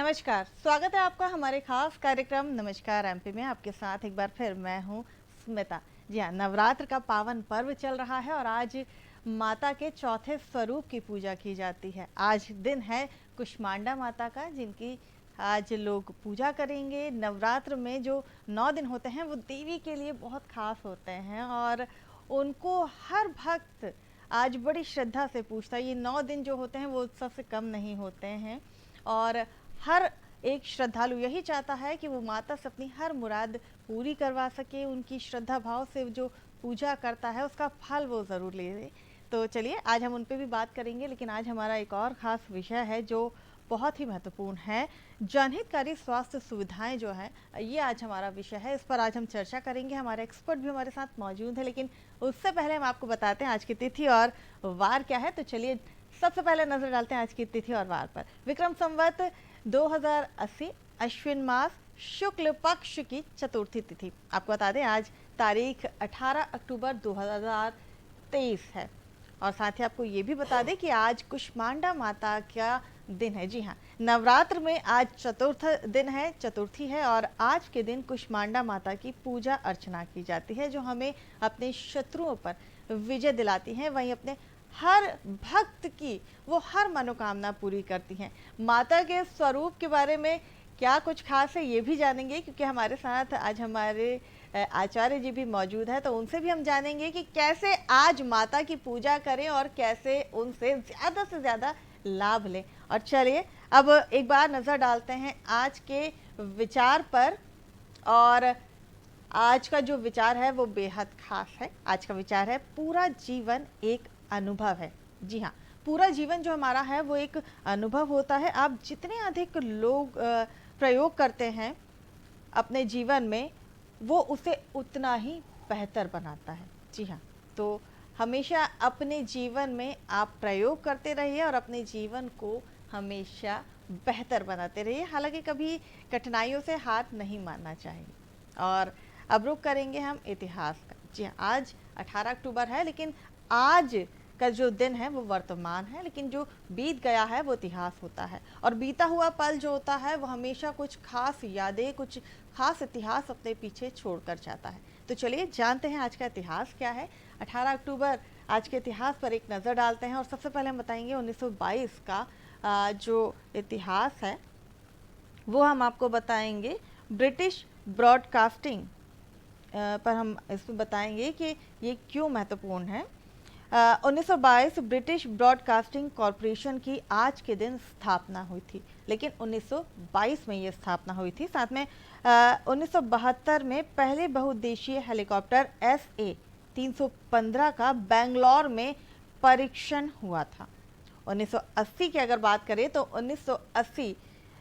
नमस्कार, स्वागत है आपका हमारे खास कार्यक्रम नमस्कार एमपी में। आपके साथ एक बार फिर मैं हूं स्मिता। जी हाँ, नवरात्र का पावन पर्व चल रहा है और आज माता के चौथे स्वरूप की पूजा की जाती है। आज दिन है कुष्मांडा माता का, जिनकी आज लोग पूजा करेंगे। नवरात्र में जो 9 दिन होते हैं वो देवी के लिए बहुत खास होते हैं और उनको हर भक्त आज बड़ी श्रद्धा से पूछता है। ये 9 दिन जो होते हैं वो उत्सव से कम नहीं होते हैं और हर एक श्रद्धालु यही चाहता है कि वो माता से अपनी हर मुराद पूरी करवा सके। उनकी श्रद्धा भाव से जो पूजा करता है उसका फल वो ज़रूर ले। तो चलिए आज हम उन पे भी बात करेंगे, लेकिन आज हमारा एक और ख़ास विषय है जो बहुत ही महत्वपूर्ण है। जनहितकारी स्वास्थ्य सुविधाएं जो है, ये आज हमारा विषय है। इस पर आज हम चर्चा करेंगे। हमारे एक्सपर्ट भी हमारे साथ मौजूद है, लेकिन उससे पहले हम आपको बताते हैं आज की तिथि और वार क्या है। तो चलिए सबसे पहले नजर डालते हैं आज की तिथि और वार पर। विक्रम संवत 2080 अश्विन मास शुक्ल पक्ष की चतुर्थी तिथि। आपको बता दें आज तारीख 18 अक्टूबर 2023 है। और साथ ही आपको ये भी बता दें कि आज कुष्मांडा माता का दिन है। जी हाँ, नवरात्र में आज चतुर्थ दिन है, चतुर्थी है और आज के दिन कुष्मांडा माता की पूजा अर्चना की जाती है, जो हमें अपने शत्रुओं पर विजय दिलाती हैं। वहीं अपने हर भक्त की वो हर मनोकामना पूरी करती हैं। माता के स्वरूप के बारे में क्या कुछ खास है ये भी जानेंगे, क्योंकि हमारे साथ आज हमारे आचार्य जी भी मौजूद है। तो उनसे भी हम जानेंगे कि कैसे आज माता की पूजा करें और कैसे उनसे ज़्यादा से ज़्यादा लाभ लें। और चलिए अब एक बार नज़र डालते हैं आज के विचार पर। और आज का जो विचार है वो बेहद खास है। आज का विचार है पूरा जीवन एक अनुभव है। जी हाँ, पूरा जीवन जो हमारा है वो एक अनुभव होता है। आप जितने अधिक लोग प्रयोग करते हैं अपने जीवन में, वो उसे उतना ही बेहतर बनाता है। जी हाँ, तो हमेशा अपने जीवन में आप प्रयोग करते रहिए और अपने जीवन को हमेशा बेहतर बनाते रहिए। हालांकि कभी कठिनाइयों से हाथ नहीं मारना चाहिए। और अब रुक करेंगे हम इतिहास का। जी हाँ, आज 18 अक्टूबर है, लेकिन आज का जो दिन है वो वर्तमान है, लेकिन जो बीत गया है वो इतिहास होता है। और बीता हुआ पल जो होता है वो हमेशा कुछ खास यादें, कुछ खास इतिहास अपने पीछे छोड़कर जाता है। तो चलिए जानते हैं आज का इतिहास क्या है। 18 अक्टूबर आज के इतिहास पर एक नज़र डालते हैं और सबसे पहले हम बताएंगे 1922 का जो इतिहास है वो हम आपको बताएंगे। ब्रिटिश ब्रॉडकास्टिंग पर हम इसमें बताएंगे कि ये क्यों महत्वपूर्ण है। 1922 ब्रिटिश ब्रॉडकास्टिंग कॉरपोरेशन की आज के दिन स्थापना हुई थी, लेकिन 1922 में ये स्थापना हुई थी। साथ में 1972 में पहले बहुउद्देशीय हेलीकॉप्टर SA 315 का बेंगलोर में परीक्षण हुआ था। 1980 की अगर बात करें तो 1980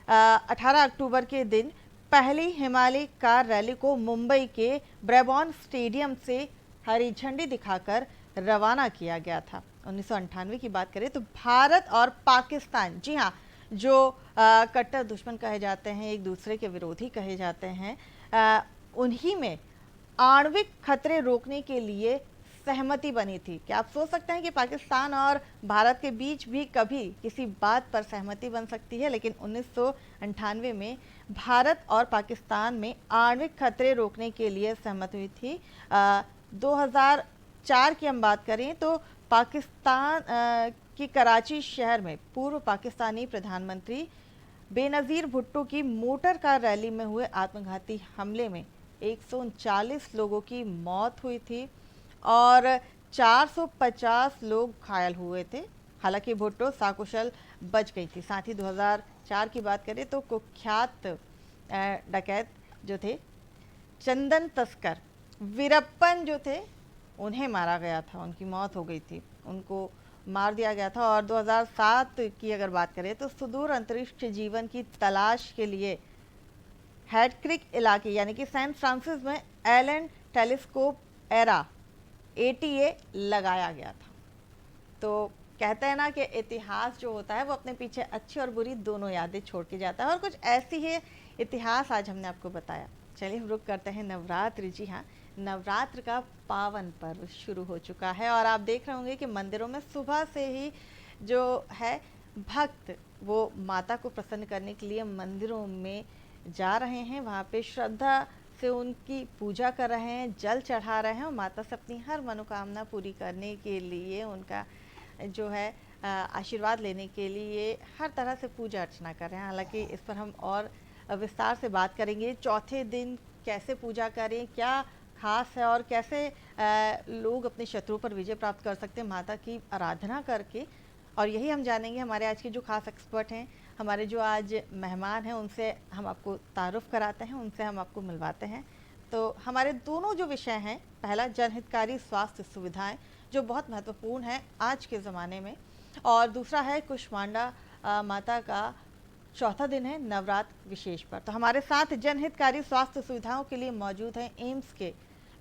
18 अक्टूबर के दिन पहली हिमालय कार रैली को मुंबई के ब्रेबॉर्न स्टेडियम से हरी झंडी दिखाकर रवाना किया गया था। 1998 की बात करें तो भारत और पाकिस्तान, जी हाँ, जो कट्टर दुश्मन कहे जाते हैं, एक दूसरे के विरोधी कहे जाते हैं, उन्हीं में आणविक खतरे रोकने के लिए सहमति बनी थी। क्या आप सोच सकते हैं कि पाकिस्तान और भारत के बीच भी कभी किसी बात पर सहमति बन सकती है? लेकिन 1998 में भारत और पाकिस्तान में आणविक खतरे रोकने के लिए सहमति हुई थी। 2004 की हम बात करें तो पाकिस्तान की कराची शहर में पूर्व पाकिस्तानी प्रधानमंत्री बेनज़ीर भुट्टो की मोटर कार रैली में हुए आत्मघाती हमले में 139 लोगों की मौत हुई थी और 450 लोग घायल हुए थे। हालांकि भुट्टो सकुशल बच गई थी। साथ ही 2004 की बात करें तो कुख्यात डकैत जो थे, चंदन तस्कर वीरप्पन जो थे, उन्हें मारा गया था, उनकी मौत हो गई थी, उनको मार दिया गया था। और 2007 की अगर बात करें तो सुदूर अंतरिक्ष जीवन की तलाश के लिए हैडक्रिक इलाके यानी कि सैन फ्रांसिस में एलन टेलीस्कोप एरा ATA लगाया गया था। तो कहते हैं ना कि इतिहास जो होता है वो अपने पीछे अच्छी और बुरी दोनों यादें छोड़ के जाता है, और कुछ ऐसी ही इतिहास आज हमने आपको बताया। चलिए हम रुक करते हैं नवरात्र। जी हाँ, नवरात्र का पावन पर्व शुरू हो चुका है और आप देख रहे होंगे कि मंदिरों में सुबह से ही जो है भक्त वो माता को प्रसन्न करने के लिए मंदिरों में जा रहे हैं, वहाँ पे श्रद्धा से उनकी पूजा कर रहे हैं, जल चढ़ा रहे हैं और माता से अपनी हर मनोकामना पूरी करने के लिए, उनका जो है आशीर्वाद लेने के लिए हर तरह से पूजा अर्चना कर रहे हैं। हालांकि इस पर हम और विस्तार से बात करेंगे। चौथे दिन कैसे पूजा करें, क्या खास है और कैसे लोग अपने शत्रु पर विजय प्राप्त कर सकते हैं माता की आराधना करके, और यही हम जानेंगे। हमारे आज के जो खास एक्सपर्ट हैं, हमारे जो आज मेहमान हैं, उनसे हम आपको तारुफ कराते हैं, उनसे हम आपको मिलवाते हैं। तो हमारे दोनों जो विषय हैं, पहला जनहितकारी स्वास्थ्य सुविधाएं जो बहुत महत्वपूर्ण है आज के ज़माने में, और दूसरा है कुष्मांडा माता का चौथा दिन है नवरात्र विशेष पर। तो हमारे साथ जनहितकारी स्वास्थ्य सुविधाओं के लिए मौजूद हैं एम्स के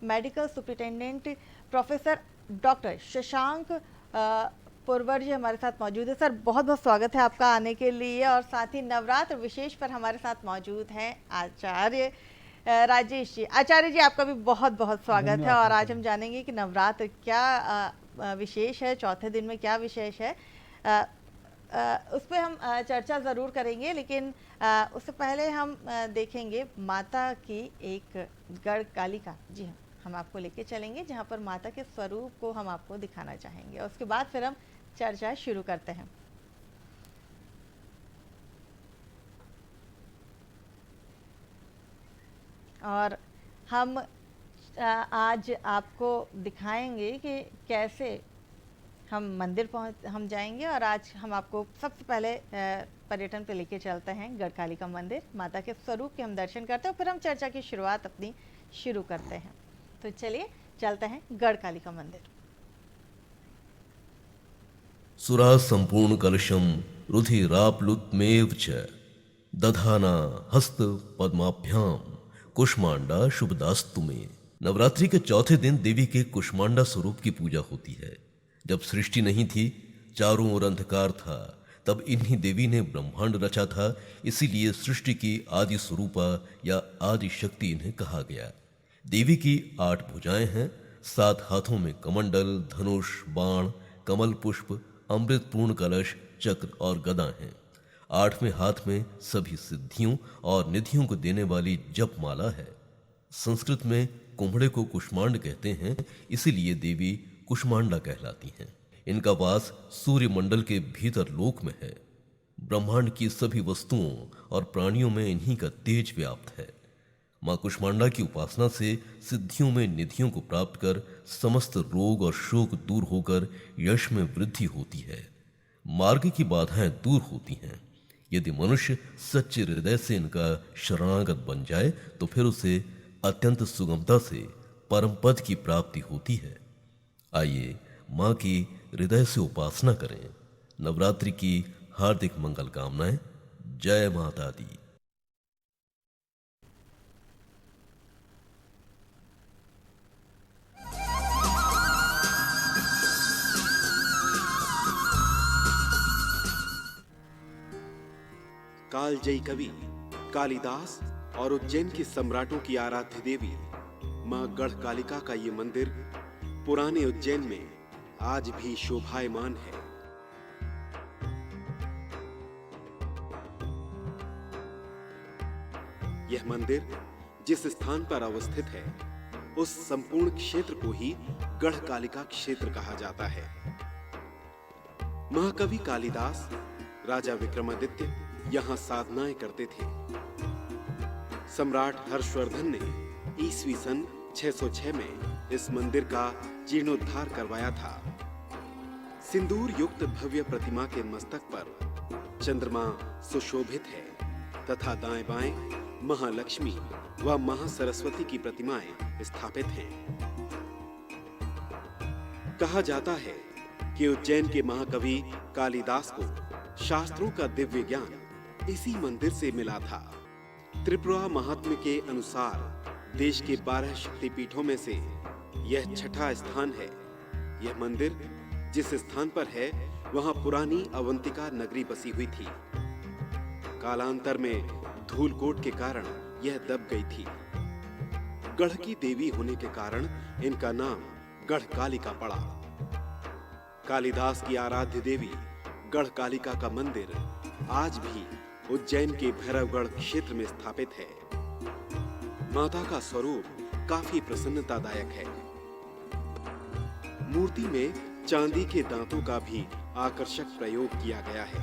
medical superintendent professor doctor Shashank Purwar ji हमारे साथ मौजूद है। सर, बहुत बहुत स्वागत है आपका आने के लिए। और साथ ही नवरात्र विशेष पर हमारे साथ मौजूद हैं आचार्य राजेश जी। आचार्य जी, आपका भी बहुत बहुत स्वागत है। और आज हम जानेंगे कि नवरात्र क्या विशेष है, चौथे दिन में क्या विशेष है, उस पर हम चर्चा ज़रूर करेंगे। लेकिन उससे पहले हम देखेंगे माता की एक गढ़ कालिका। जी हाँ, हम आपको लेके चलेंगे जहाँ पर माता के स्वरूप को हम आपको दिखाना चाहेंगे। उसके बाद फिर हम चर्चा शुरू करते हैं। और हम आज आपको दिखाएंगे कि कैसे हम मंदिर हम जाएंगे। और आज हम आपको सबसे पहले पर्यटन पे लेके चलते हैं गढ़कालिका मंदिर। माता के स्वरूप के हम दर्शन करते हैं और फिर हम चर्चा की शुरुआत अपनी शुरू करते हैं। तो चलिए चलते हैं गढ़कालिका मंदिर। सुरा संपूर्ण कलशम रुधिराप्लुतमेव च दधाना हस्त पद्माभ्याम कुष्मांडा शुभदास्तु में। नवरात्रि के चौथे दिन देवी के कुष्मांडा स्वरूप की पूजा होती है। जब सृष्टि नहीं थी, चारों ओर अंधकार था, तब इन्हीं देवी ने ब्रह्मांड रचा था। इसीलिए सृष्टि की आदि स्वरूपा या आदि शक्ति इन्हें कहा गया। देवी की 8 भुजाएं हैं, 7 हाथों में कमंडल, धनुष, बाण, कमल पुष्प, अमृत पूर्ण कलश, चक्र और गदा हैं। 8वें हाथ में सभी सिद्धियों और निधियों को देने वाली जप माला है। संस्कृत में कुम्भड़े को कुष्मांड कहते हैं, इसीलिए देवी कुष्मांडा कहलाती हैं। इनका वास सूर्य मंडल के भीतर लोक में है। ब्रह्मांड की सभी वस्तुओं और प्राणियों में इन्हीं का तेज व्याप्त है। मां कुष्मांडा की उपासना से सिद्धियों में निधियों को प्राप्त कर समस्त रोग और शोक दूर होकर यश में वृद्धि होती है। मार्ग की बाधाएं दूर होती हैं। यदि मनुष्य सच्चे हृदय से इनका शरणागत बन जाए तो फिर उसे अत्यंत सुगमता से परम पद की प्राप्ति होती है। आइए मां की हृदय से उपासना करें। नवरात्रि की हार्दिक मंगल कामनाएं। जय माता दी। कालजयी कवि कालिदास और उज्जैन के सम्राटों की आराध्य देवी मां गढ़कालिका का ये मंदिर पुराने उज्जैन में आज भी शोभायमान है। यह मंदिर जिस स्थान पर अवस्थित है, उस संपूर्ण क्षेत्र को ही गढ़कालिका क्षेत्र कहा जाता है। महाकवि कालिदास, राजा विक्रमादित्य यहां साधनाएं करते थे। सम्राट हर्षवर्धन ने ईस्वी सन 606 में इस मंदिर का जीर्णोद्धार करवाया था। सिंदूर युक्त भव्य प्रतिमा के मस्तक पर चंद्रमा सुशोभित है तथा दाएं बाएं महालक्ष्मी व महासरस्वती की प्रतिमाएं स्थापित हैं। कहा जाता है कि उज्जैन के महाकवि कालिदास को शास्त्रों का दिव्य ज्ञान इसी मंदिर से मिला था। त्रिपुरा महात्म्य के अनुसार देश के 12 शक्तिपीठों में से यह छठा स्थान है। यह मंदिर जिस स्थान पर है, वहां पुरानी अवंतिका नगरी बसी हुई थी। कालांतर में धूलकोट के कारण यह दब गई थी। गढ़ की देवी होने के कारण इनका नाम गढ़कालिका पड़ा। कालिदास की आराध्य देवी गढ़कालिका का मंदिर आज भी उज्जैन के भैरवगढ़ क्षेत्र में स्थापित है। माता का स्वरूप काफी प्रसन्नतादायक है। मूर्ति में चांदी के दांतों का भी आकर्षक प्रयोग किया गया है।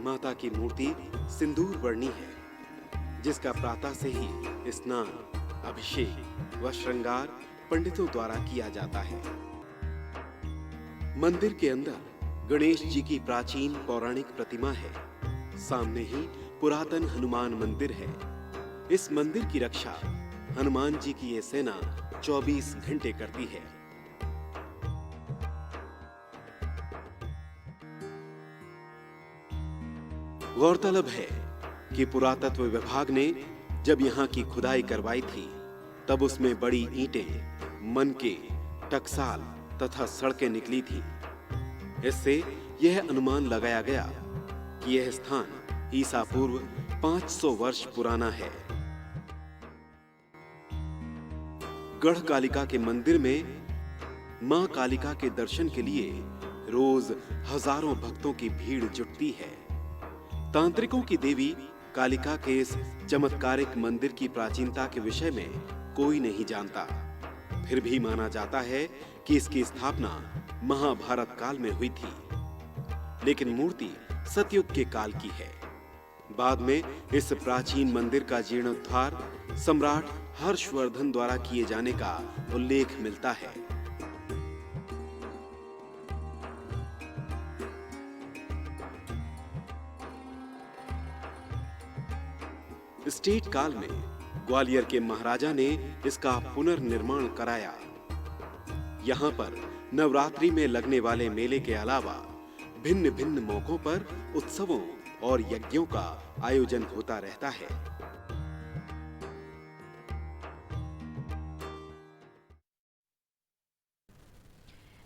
माता की मूर्ति सिंदूर वर्णी है, जिसका प्रातः से ही स्नान, अभिषेक व श्रृंगार पंडितों द्वारा किया जाता है। मंदिर के अंदर गणेश जी की प्राचीन पौराणिक प्रतिमा है। सामने ही पुरातन हनुमान मंदिर है। इस मंदिर की रक्षा हनुमान जी की ये सेना 24 घंटे करती है। गौरतलब है कि पुरातत्व विभाग ने जब यहाँ की खुदाई करवाई थी, तब उसमें बड़ी ईंटें, मनके, टकसाल तथा सड़कें निकली थी। इससे यह अनुमान लगाया गया कि यह स्थान ईसा पूर्व 500 वर्ष पुराना है। गढ़कालिका के मंदिर में मां कालिका के दर्शन के लिए रोज हजारों भक्तों की भीड़ जुटती है। तांत्रिकों की देवी कालिका के इस चमत्कारिक मंदिर की प्राचीनता के विषय में कोई नहीं जानता। फिर भी माना जाता है कि इसकी स्थापना महाभारत काल में हुई थी, लेकिन मूर्ति सतयुग के काल की है। बाद में इस प्राचीन मंदिर का जीर्णोद्धार सम्राट हर्षवर्धन द्वारा किए जाने का उल्लेख मिलता है। स्टेट काल में ग्वालियर के महाराजा ने इसका पुनर्निर्माण कराया। यहाँ पर नवरात्रि में लगने वाले मेले के अलावा भिन्न भिन्न मौकों पर उत्सवों और यज्ञों का आयोजन होता रहता है।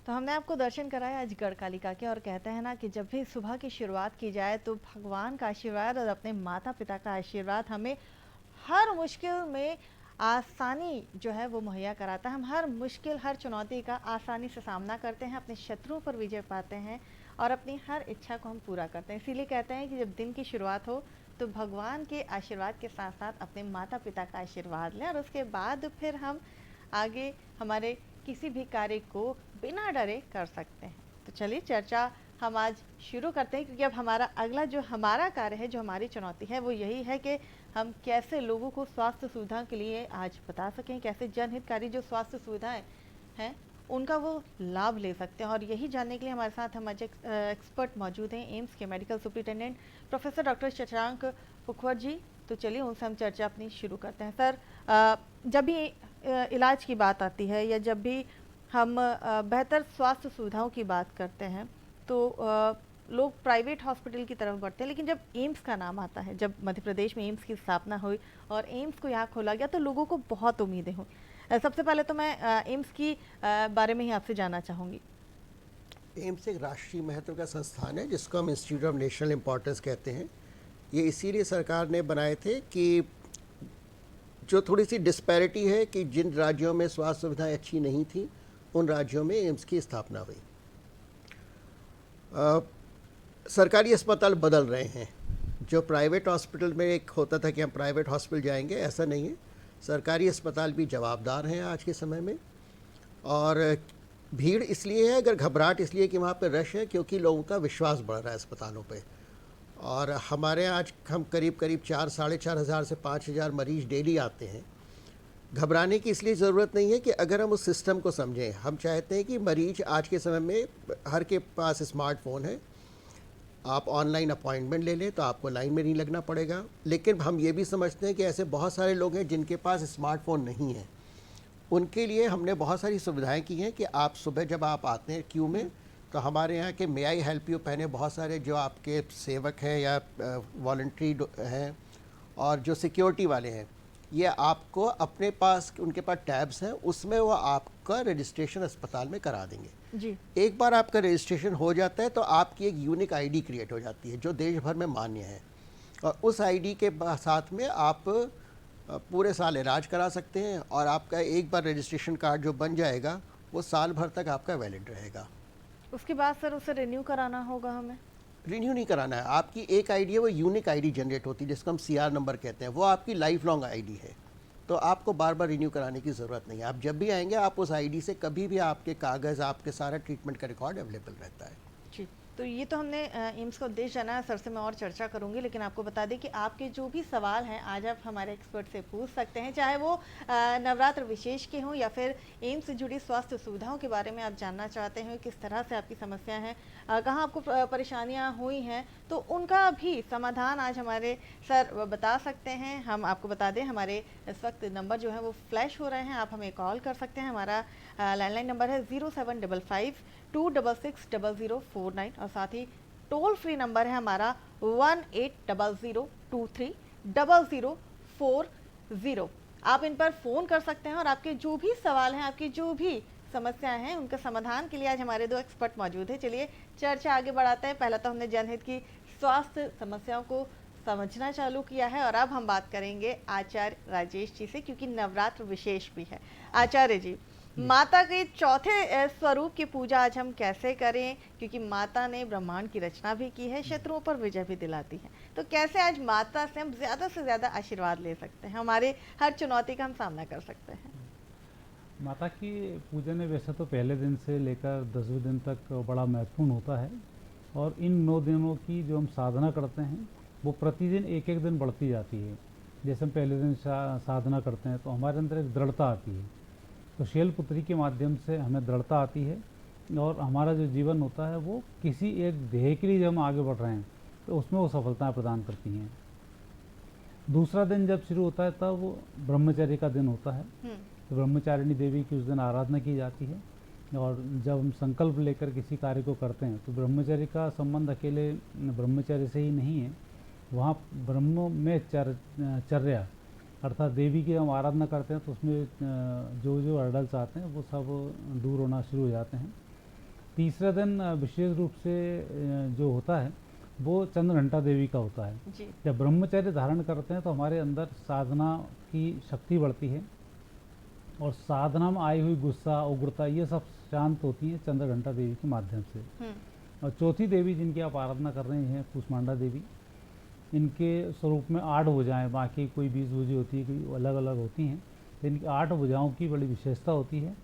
तो हमने आपको दर्शन कराया आज गढ़कालिका के, और कहते हैं ना कि जब भी सुबह की शुरुआत की जाए तो भगवान का आशीर्वाद और अपने माता पिता का आशीर्वाद हमें हर मुश्किल में आसानी जो है वो मुहैया कराता है। हम हर मुश्किल, हर चुनौती का आसानी से सामना करते हैं, अपने शत्रुओं पर विजय पाते हैं और अपनी हर इच्छा को हम पूरा करते हैं। इसीलिए कहते हैं कि जब दिन की शुरुआत हो तो भगवान के आशीर्वाद के साथ साथ अपने माता पिता का आशीर्वाद लें, और उसके बाद फिर हम आगे हमारे किसी भी कार्य को बिना डरे कर सकते हैं। तो चलिए चर्चा हम आज शुरू करते हैं, क्योंकि अब हमारा अगला जो हमारा कार्य है, जो हमारी चुनौती है, वो यही है कि हम कैसे लोगों को स्वास्थ्य सुविधा के लिए आज बता सकें, कैसे जनहितकारी जो स्वास्थ्य सुविधाएं हैं उनका वो लाभ ले सकते हैं। और यही जानने के लिए हमारे साथ हमारे एक्सपर्ट मौजूद हैं, एम्स के medical superintendent professor doctor Shashank Purwar ji. तो चलिए उनसे हम चर्चा अपनी शुरू करते हैं। सर, जब भी इलाज की बात आती है या जब भी हम बेहतर स्वास्थ्य सुविधाओं की बात करते हैं तो लोग प्राइवेट हॉस्पिटल की तरफ बढ़ते हैं, लेकिन जब एम्स का नाम आता है, जब मध्य प्रदेश में एम्स की स्थापना हुई और एम्स को यहाँ खोला गया, तो लोगों को बहुत उम्मीदें हुई। सबसे पहले तो मैं एम्स की बारे में ही आपसे जानना चाहूँगी। एम्स एक राष्ट्रीय महत्व का संस्थान है जिसको हम इंस्टीट्यूट ऑफ नेशनल इम्पोर्टेंस कहते हैं। ये इसीलिए सरकार ने बनाए थे कि जो थोड़ी सी डिस्पैरिटी है कि जिन राज्यों में स्वास्थ्य सुविधाएं अच्छी नहीं थी, उन राज्यों में एम्स की स्थापना हुई। सरकारी अस्पताल बदल रहे हैं। जो प्राइवेट हॉस्पिटल में एक होता था कि हम प्राइवेट हॉस्पिटल जाएंगे, ऐसा नहीं है। सरकारी अस्पताल भी जवाबदार हैं आज के समय में। और भीड़ इसलिए है, अगर घबराहट इसलिए कि वहाँ पे रश है, क्योंकि लोगों का विश्वास बढ़ रहा है अस्पतालों पे। और हमारे आज हम करीब 4 साढ़े 4 हज़ार से 5 हज़ार मरीज़ डेली आते हैं। घबराने की इसलिए ज़रूरत नहीं है कि अगर हम उस सिस्टम को समझें, हम चाहते हैं कि मरीज आज के समय में हर के पास स्मार्टफोन है, आप ऑनलाइन अपॉइंटमेंट ले लें तो आपको लाइन में नहीं लगना पड़ेगा। लेकिन हम ये भी समझते हैं कि ऐसे बहुत सारे लोग हैं जिनके पास स्मार्टफोन नहीं है। उनके लिए हमने बहुत सारी सुविधाएं की हैं कि आप सुबह जब आप आते हैं क्यू में, तो हमारे यहाँ के मे आई हेल्प यू पहने बहुत सारे जो आपके सेवक हैं या वॉलंटरी हैं और जो सिक्योरिटी वाले हैं, ये आपको अपने पास, उनके पास टैब्स हैं, उसमें वो आपका रजिस्ट्रेशन अस्पताल में करा देंगे जी। एक बार आपका रजिस्ट्रेशन हो जाता है तो आपकी एक यूनिक आईडी क्रिएट हो जाती है जो देश भर में मान्य है, और उस आईडी के साथ में आप पूरे साल इलाज करा सकते हैं। और आपका एक बार रजिस्ट्रेशन कार्ड जो बन जाएगा वो साल भर तक आपका वैलिड रहेगा। उसके बाद सर उसे रिन्यू कराना होगा हमें? रिन्यू नहीं कराना है, आपकी एक आईडी है, वो यूनिक आईडी जनरेट होती है जिसको हम सीआर नंबर कहते हैं, वो आपकी लाइफ लॉन्ग आईडी है। तो आपको बार बार रिन्यू कराने की ज़रूरत नहीं है। आप जब भी आएंगे आप उस आईडी से कभी भी आपके कागज़, आपके सारा ट्रीटमेंट का रिकॉर्ड अवेलेबल रहता है। जी, तो ये तो हमने एम्स का उद्देश्य जाना है, सर से मैं और चर्चा करूंगी, लेकिन आपको बता दें कि आपके जो भी सवाल हैं आज आप हमारे एक्सपर्ट से पूछ सकते हैं, चाहे वो नवरात्र विशेष के हों या फिर एम्स से जुड़ी स्वास्थ्य सुविधाओं के बारे में आप जानना चाहते हैं, किस तरह से आपकी समस्या है, कहाँ आपको परेशानियाँ हुई हैं, तो उनका भी समाधान आज हमारे सर बता सकते हैं। हम आपको बता दें हमारे इस वक्त नंबर जो है वो फ्लैश हो रहे हैं, आप हमें कॉल कर सकते हैं। हमारा लैंडलाइन नंबर है 0755-266-0049 और साथ ही टोल फ्री नंबर है हमारा 1800230040। आप इन पर फ़ोन कर सकते हैं और आपके जो भी सवाल हैं, आपकी जो भी समस्याएं हैं, उनका समाधान के लिए आज हमारे दो एक्सपर्ट मौजूद हैं। चलिए चर्चा आगे बढ़ाते हैं। पहला तो हमने जनहित की स्वास्थ्य समस्याओं को समझना चालू किया है और अब हम बात करेंगे आचार्य राजेश जी से, क्योंकि नवरात्र विशेष भी है। आचार्य जी, माता के चौथे स्वरूप की पूजा आज हम कैसे करें, क्योंकि माता ने ब्रह्मांड की रचना भी की है, शत्रुओं पर विजय भी दिलाती है, तो कैसे आज माता से हम ज़्यादा से ज़्यादा आशीर्वाद ले सकते हैं, हमारे हर चुनौती का हम सामना कर सकते हैं? माता की पूजन वैसे तो पहले दिन से लेकर 10वें दिन तक बड़ा महत्वपूर्ण होता है, और इन 9 दिनों की जो हम साधना करते हैं वो प्रतिदिन एक एक दिन बढ़ती जाती है। जैसे हम पहले दिन साधना करते हैं तो हमारे अंदर एक दृढ़ता आती है, तो शैलपुत्री के माध्यम से हमें दृढ़ता आती है, और हमारा जो जीवन होता है वो किसी एक ध्येय के लिए जब हम आगे बढ़ रहे हैं तो उसमें वो सफलता प्रदान करती हैं। दूसरा दिन जब शुरू होता है तब वो ब्रह्मचर्य का दिन होता है, तो ब्रह्मचारिणी देवी की उस दिन आराधना की जाती है, और जब हम संकल्प लेकर किसी कार्य को करते हैं तो ब्रह्मचर्य का संबंध अकेले ब्रह्मचर्य से ही नहीं है, वहाँ ब्रह्म में चर्या अर्थात देवी की हम आराधना करते हैं तो उसमें जो जो हर्डल्स आते हैं वो सब दूर होना शुरू हो जाते हैं। तीसरा दिन विशेष रूप से जो होता है वो चंद्रघंटा देवी का होता है। जी। जब ब्रह्मचर्य धारण करते हैं तो हमारे अंदर साधना की शक्ति बढ़ती है, और साधना में आई हुई गुस्सा, उग्रता, ये सब शांत होती है चंद्रघंटा देवी के माध्यम से। और चौथी देवी जिनकी आप आराधना कर रहे हैं कूष्मांडा देवी, इनके स्वरूप में 8 भुजाएं, बाकी कोई 20 भुजी होती है, कोई अलग अलग होती हैं, तो इनकी 8 भुजाओं की बड़ी विशेषता होती है,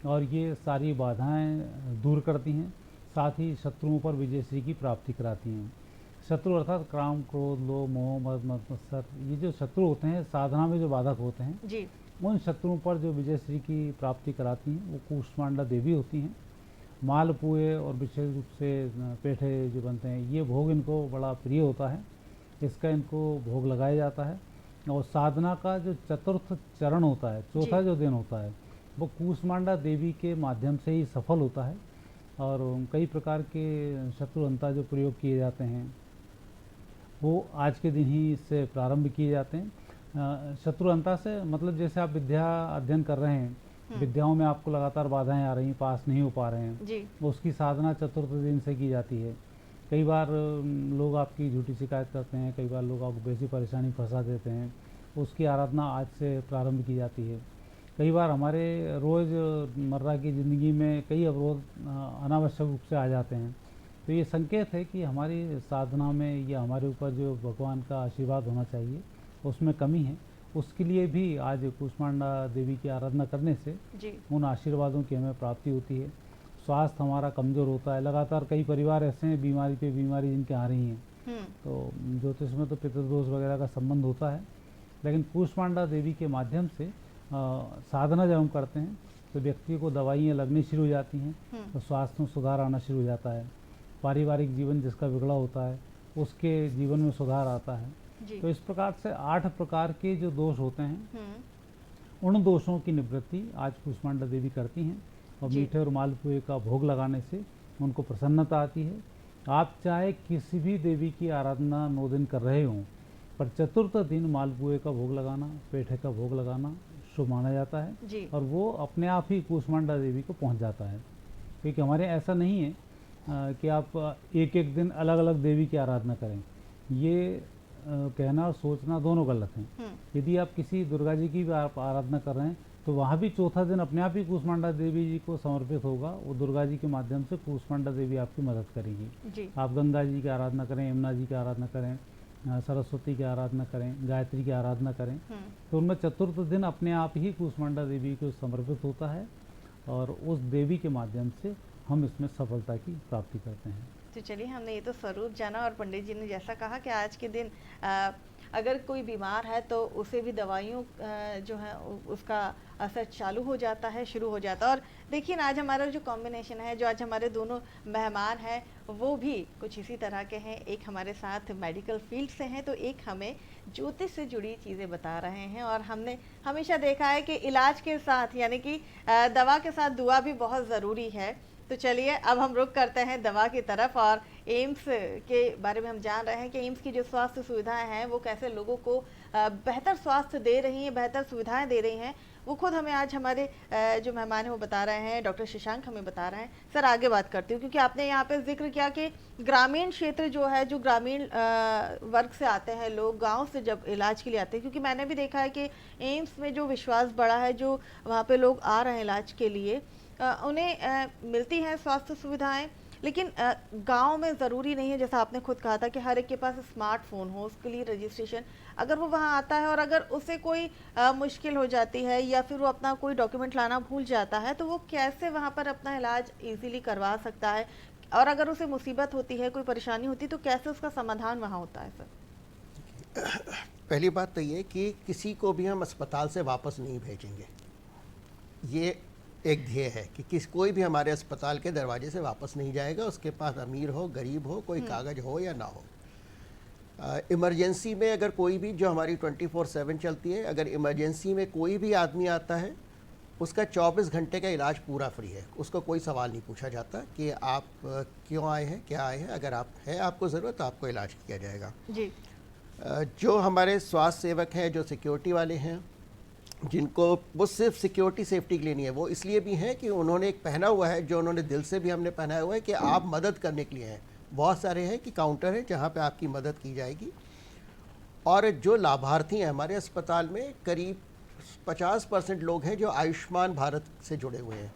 और ये सारी बाधाएं दूर करती हैं, साथ ही शत्रुओं पर विजयश्री की प्राप्ति कराती हैं। शत्रु अर्थात काम, क्रोध, लोभ, मोह, मद, मत्सर, ये जो शत्रु होते हैं साधना में जो बाधक होते हैं जी। उन शत्रुओं पर जो विजयश्री की प्राप्ति कराती हैं वो कूष्मांडा देवी होती हैं। मालपुए और विशेष रूप से पेठे जो बनते हैं ये भोग इनको बड़ा प्रिय होता है, इसका इनको भोग लगाया जाता है। और साधना का जो चतुर्थ चरण होता है, चौथा जो दिन होता है, वो कूष्मांडा देवी के माध्यम से ही सफल होता है, और कई प्रकार के शत्रुहंता जो प्रयोग किए जाते हैं वो आज के दिन ही इससे प्रारंभ किए जाते हैं। शत्रुहंता से मतलब जैसे आप विद्या अध्ययन कर रहे हैं, विद्याओं में आपको लगातार बाधाएं आ रही हैं, पास नहीं हो पा रहे हैं, जी। उसकी साधना चतुर्थ दिन से की जाती है। कई बार लोग आपकी झूठी शिकायत करते हैं, कई बार लोग आपको बेसी परेशानी फंसा देते हैं, उसकी आराधना आज से प्रारंभ की जाती है। कई बार हमारे रोज़मर्रा की ज़िंदगी में कई अवरोध अनावश्यक रूप से आ जाते हैं, तो ये संकेत है कि हमारी साधना में या हमारे ऊपर जो भगवान का आशीर्वाद होना चाहिए उसमें कमी है। उसके लिए भी आज कूष्मांडा देवी की आराधना करने से जी। उन आशीर्वादों की हमें प्राप्ति होती है। स्वास्थ्य हमारा कमज़ोर होता है, लगातार कई परिवार ऐसे हैं बीमारी पे बीमारी जिनके आ रही हैं, तो ज्योतिष में तो पितृदोष वगैरह का संबंध होता है, लेकिन कूष्मांडा देवी के माध्यम से साधना जब हम करते हैं तो व्यक्ति को दवाइयाँ लगनी शुरू हो जाती हैं, तो स्वास्थ्य में सुधार आना शुरू हो जाता है। पारिवारिक जीवन जिसका बिगड़ा होता है उसके जीवन में सुधार आता है। तो इस प्रकार से 8 प्रकार के जो दोष होते हैं उन दोषों की निवृत्ति आज कूष्मांडा देवी करती हैं, और मीठे और मालपुए का भोग लगाने से उनको प्रसन्नता आती है। आप चाहे किसी भी देवी की आराधना 9 दिन कर रहे हों, पर चतुर्थ दिन मालपुए का भोग लगाना, पेठे का भोग लगाना शुभ माना जाता है, और वो अपने आप ही कूष्मांडा देवी को पहुंच जाता है। क्योंकि हमारे ऐसा नहीं है कि आप एक एक दिन अलग अलग देवी की आराधना करें, ये कहना और सोचना दोनों गलत हैं। यदि आप किसी दुर्गा जी की भी आप आराधना कर रहे हैं तो वहाँ भी चौथा दिन अपने आप ही कूष्मांडा देवी जी को समर्पित होगा। वो दुर्गा जी के माध्यम से कूष्मांडा देवी आपकी मदद करेगी। जी आप गंगा जी की आराधना करें, यमुना जी की आराधना करें, सरस्वती की आराधना करें, गायत्री की आराधना करें, तो उनमें चतुर्थ दिन अपने आप ही कूष्मांडा देवी को समर्पित होता है और उस देवी के माध्यम से हम इसमें सफलता की प्राप्ति करते हैं। तो चलिए, हमने ये तो स्वरूप जाना और पंडित जी ने जैसा कहा कि आज के दिन अगर कोई बीमार है तो उसे भी दवाइयों जो है उसका असर चालू हो जाता है, शुरू हो जाता है। और देखिए ना, आज हमारा जो कॉम्बिनेशन है, जो आज हमारे दोनों मेहमान हैं वो भी कुछ इसी तरह के हैं। एक हमारे साथ मेडिकल फील्ड से हैं, तो एक हमें ज्योतिष से जुड़ी चीज़ें बता रहे हैं। और हमने हमेशा देखा है कि इलाज के साथ यानी कि दवा के साथ दुआ भी बहुत ज़रूरी है। तो चलिए, अब हम रुख करते हैं दवा की तरफ और एम्स के बारे में हम जान रहे हैं कि एम्स की जो स्वास्थ्य सुविधाएं हैं वो कैसे लोगों को बेहतर स्वास्थ्य दे रही हैं, बेहतर सुविधाएं दे रही हैं। वो खुद हमें आज हमारे जो मेहमान हैं वो बता रहे हैं, डॉक्टर शशांक हमें बता रहे हैं। सर, आगे बात करती हूँ क्योंकि आपने यहाँ पे जिक्र किया कि ग्रामीण क्षेत्र जो है, जो ग्रामीण वर्ग से आते हैं लोग, गाँव से जब इलाज के लिए आते हैं, क्योंकि मैंने भी देखा है कि एम्स में जो विश्वास बढ़ा है, जो वहाँ पर लोग आ रहे हैं इलाज के लिए, उन्हें मिलती हैं स्वास्थ्य सुविधाएं, लेकिन गांव में ज़रूरी नहीं है। जैसा आपने खुद कहा था कि हर एक के पास स्मार्टफोन हो, उसके लिए रजिस्ट्रेशन, अगर वो वहां आता है और अगर उसे कोई मुश्किल हो जाती है या फिर वो अपना कोई डॉक्यूमेंट लाना भूल जाता है, तो वो कैसे वहां पर अपना इलाज इजीली करवा सकता है? और अगर उसे मुसीबत होती है, कोई परेशानी होती है, तो कैसे उसका समाधान वहाँ होता है? सर, पहली बात तो ये कि किसी को भी हम अस्पताल से वापस नहीं भेजेंगे। ये एक ध्येय है कि कोई भी हमारे अस्पताल के दरवाजे से वापस नहीं जाएगा, उसके पास अमीर हो, गरीब हो, कोई कागज हो या ना हो। इमरजेंसी में अगर कोई भी, जो हमारी 24/7 चलती है, अगर इमरजेंसी में कोई भी आदमी आता है, उसका 24 घंटे का इलाज पूरा फ्री है। उसको कोई सवाल नहीं पूछा जाता कि आप क्यों आए हैं, क्या आए हैं। अगर आपको ज़रूरत तो आपको इलाज किया जाएगा जी। जो हमारे स्वास्थ्य सेवक हैं, जो सिक्योरिटी वाले हैं, जिनको वो सिर्फ सिक्योरिटी सेफ्टी के लिए नहीं है, वो इसलिए भी हैं कि उन्होंने एक पहना हुआ है, जो उन्होंने दिल से भी हमने पहनाया हुआ है कि आप मदद करने के लिए हैं। बहुत सारे हैं कि काउंटर हैं जहाँ पे आपकी मदद की जाएगी। और जो लाभार्थी हैं हमारे अस्पताल में, करीब 50% लोग हैं जो आयुष्मान भारत से जुड़े हुए हैं,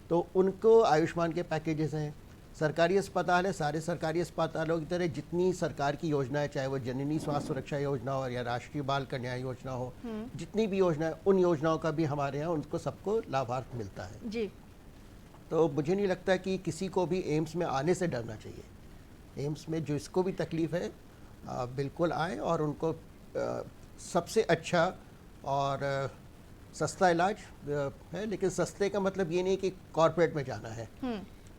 तो उनको आयुष्मान के पैकेजेस हैं। सरकारी अस्पताल है, सारे सरकारी अस्पतालों की तरह जितनी सरकार की योजनाएं, चाहे वो जननी स्वास्थ्य सुरक्षा योजना हो या राष्ट्रीय बाल कन्या योजना हो, जितनी भी योजनाएं, उन योजनाओं का भी हमारे यहाँ उनको सबको लाभार्थ मिलता है जी। तो मुझे नहीं लगता कि किसी को भी एम्स में आने से डरना चाहिए। एम्स में जो इसको भी तकलीफ़ है बिल्कुल आए और उनको सबसे अच्छा और सस्ता इलाज है। लेकिन सस्ते का मतलब ये नहीं कि कॉर्पोरेट में जाना है।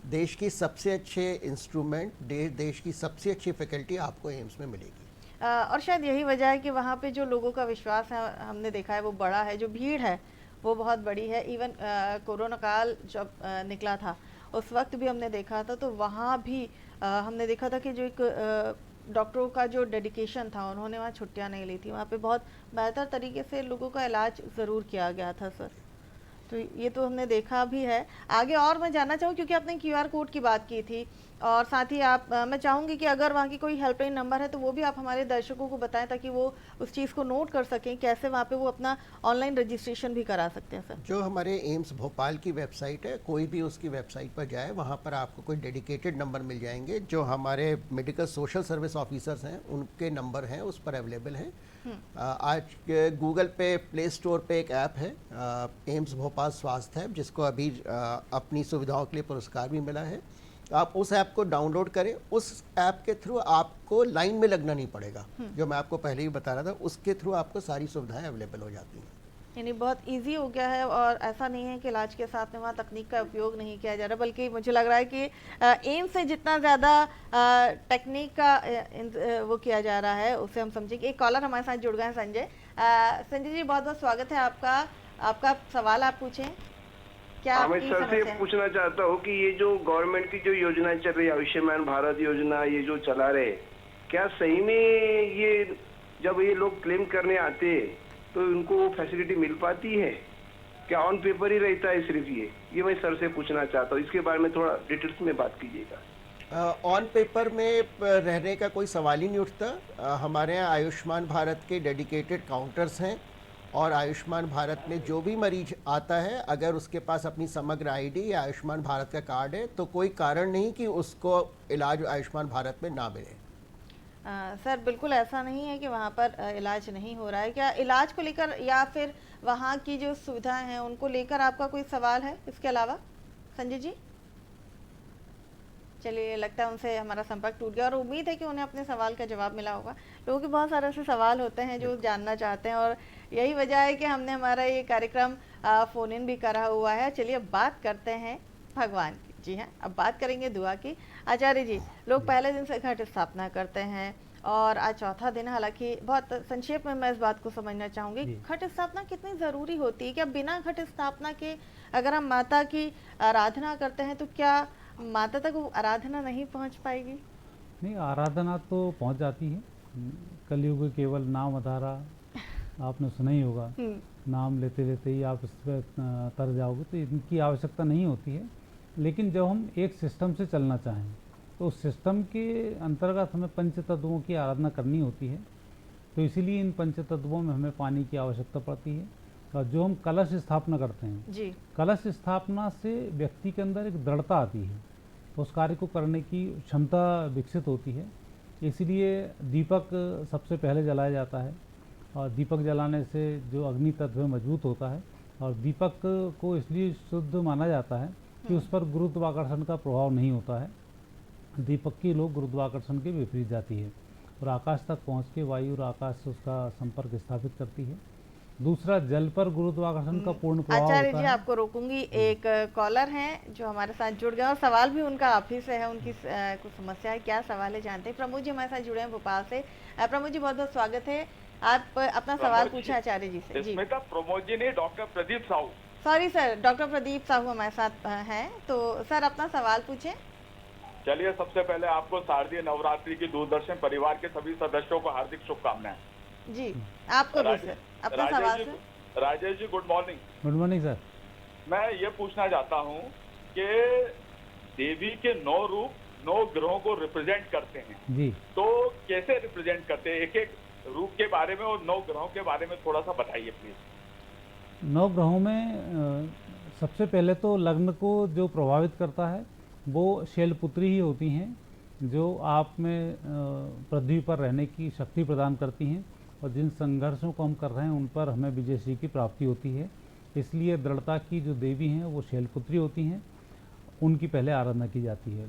देश की सबसे अच्छे इंस्ट्रूमेंट, देश की सबसे अच्छी फैकल्टी आपको एम्स में मिलेगी। और शायद यही वजह है कि वहाँ पे जो लोगों का विश्वास है, हमने देखा है वो बड़ा है, जो भीड़ है वो बहुत बड़ी है। इवन कोरोना काल जब निकला था उस वक्त भी हमने देखा था, तो वहाँ भी हमने देखा था कि जो एक डॉक्टरों का जो डेडिकेशन था, उन्होंने वहाँ छुट्टियाँ नहीं ली थी, वहाँ पे बहुत बेहतर तरीके से लोगों का इलाज ज़रूर किया गया था। सर, तो ये तो हमने देखा भी है। आगे और मैं जानना चाहूँ, क्योंकि आपने QR कोड की बात की थी, और साथ ही मैं चाहूँगी कि अगर वहाँ की कोई हेल्पलाइन नंबर है तो वो भी आप हमारे दर्शकों को बताएं, ताकि वो उस चीज़ को नोट कर सकें, कैसे वहाँ पे वो अपना ऑनलाइन रजिस्ट्रेशन भी करा सकते हैं। सर, जो हमारे एम्स भोपाल की वेबसाइट है, कोई भी उसकी वेबसाइट पर जाए, वहाँ पर आपको कोई डेडिकेटेड नंबर मिल जाएंगे। जो हमारे मेडिकल सोशल सर्विस ऑफिसर्स हैं उनके नंबर हैं, उस पर अवेलेबल हैं। आज गूगल पे, प्ले स्टोर पे एक ऐप है, एम्स भोपाल स्वास्थ्य ऐप, जिसको अभी अपनी सुविधाओं के लिए पुरस्कार भी मिला है। आप उस ऐप को डाउनलोड करें। उस ऐप के थ्रू आपको लाइन में लगना नहीं पड़ेगा, जो मैं आपको पहले ही बता रहा था। उसके थ्रू आपको सारी सुविधाएं अवेलेबल हो जाती हैं। यानी बहुत इजी हो गया है, और ऐसा नहीं है कि इलाज के साथ में वहाँ तकनीक का उपयोग नहीं किया जा रहा, बल्कि मुझे लग रहा है कि एम्स से जितना ज़्यादा टेक्निक का वो किया जा रहा है, उससे हम समझें कि एक कॉलर हमारे साथ जुड़ गए हैं, संजय। संजय जी, बहुत बहुत स्वागत है आपका। आपका सवाल आप पूछें। क्या मैं सर से पूछना चाहता हूँ कि ये जो गवर्नमेंट की जो योजनाएं चल रही है, आयुष्मान भारत योजना, ये जो चला रहे, क्या सही में ये जब ये लोग क्लेम करने आते हैं तो उनको वो फैसिलिटी मिल पाती है? क्या ऑन पेपर ही रहता है सिर्फ? ये मैं सर से पूछना चाहता हूँ। इसके बारे में थोड़ा डिटेल्स में बात कीजिएगा। ऑन पेपर में रहने का कोई सवाल ही नहीं उठता। हमारे यहाँ आयुष्मान भारत के डेडिकेटेड काउंटर्स हैं, और आयुष्मान भारत में जो भी मरीज आता है, अगर उसके पास अपनी समग्र आईडी या आयुष्मान भारत का कार्ड है तो कोई कारण नहीं कि उसको इलाज आयुष्मान भारत में ना मिले। सर बिल्कुल ऐसा नहीं है कि वहाँ पर इलाज नहीं हो रहा है। क्या इलाज को लेकर या फिर वहाँ की जो सुविधाएं हैं उनको लेकर आपका कोई सवाल है इसके अलावा? संजय जी, चलिए लगता है उनसे हमारा संपर्क टूट गया और उम्मीद है कि उन्हें अपने सवाल का जवाब मिला होगा। लोगों के बहुत सारे ऐसे सवाल होते हैं जो जानना चाहते हैं और यही वजह है कि हमने हमारा ये कार्यक्रम फ़ोन इन भी करा हुआ है। चलिए अब बात करते हैं भगवान की। जी हाँ, अब बात करेंगे दुआ की। आचार्य जी, लोग पहले दिन से घट स्थापना करते हैं और आज चौथा दिन, हालांकि बहुत संक्षेप में मैं इस बात को समझना चाहूँगी, घट स्थापना कितनी ज़रूरी होती है? क्या बिना घट स्थापना के अगर हम माता की आराधना करते हैं तो क्या माता तक वो आराधना नहीं पहुंच पाएगी? नहीं, आराधना तो पहुंच जाती है। कलयुग केवल नाम आधारा, आपने सुना ही होगा। नाम लेते लेते ही आप इस पर तर जाओगे, तो इनकी आवश्यकता नहीं होती है। लेकिन जब हम एक सिस्टम से चलना चाहें तो उस सिस्टम के अंतर्गत हमें पंच तत्वों की आराधना करनी होती है। तो इसीलिए इन पंच तत्वों में हमें पानी की आवश्यकता पड़ती है। और जो हम कलश स्थापना करते हैं जी, कलश स्थापना से व्यक्ति के अंदर एक दृढ़ता आती है, उस कार्य को करने की क्षमता विकसित होती है। इसलिए दीपक सबसे पहले जलाया जाता है और दीपक जलाने से जो अग्नि तत्व मजबूत होता है। और दीपक को इसलिए शुद्ध माना जाता है कि उस पर गुरुत्वाकर्षण का प्रभाव नहीं होता है। दीपक की लोग गुरुत्वाकर्षण के विपरीत जाती है और आकाश तक पहुँच के वायु और आकाश से उसका संपर्क स्थापित करती है। दूसरा, जल पर गुरुत्वाकर्षण का पूर्ण प्रभाव आचार्य होता जी है। आपको रोकूंगी। एक कॉलर हैं जो हमारे साथ जुड़ गए और सवाल भी उनका आप ही से है। उनकी कुछ समस्या है, क्या सवाल है जानते हैं। प्रमोद जी हमारे साथ जुड़े हैं भोपाल से। प्रमोद जी, बहुत बहुत स्वागत है। आप अपना सवाल पूछे आचार्य जी से। जी, प्रमोद जी ने doctor Pradeep Sahu. Sorry sir, doctor Pradeep Sahu हमारे साथ हैं, तो सर अपना सवाल पूछे। चलिए, सबसे पहले आपको शारदीय नवरात्रि की दूरदर्शन परिवार के सभी सदस्यों को हार्दिक शुभकामनाएं। जी, आपको भी सर अपना सवाल sir. Rajesh ji, good morning. Good morning sir. मैं ये पूछना चाहता हूँ कि देवी के 9 रूप 9 ग्रहों को रिप्रेजेंट करते हैं जी, तो कैसे रिप्रेजेंट करते हैं? एक एक रूप के बारे में और 9 ग्रहों के बारे में थोड़ा सा बताइए प्लीज। 9 ग्रहों में सबसे पहले तो लग्न को जो प्रभावित करता है वो शैलपुत्री ही होती हैं, जो आप में पृथ्वी पर रहने की शक्ति प्रदान करती हैं और जिन संघर्षों को हम कर रहे हैं उन पर हमें विजय श्री की प्राप्ति होती है। इसलिए दृढ़ता की जो देवी हैं वो शैलपुत्री होती हैं, उनकी पहले आराधना की जाती है।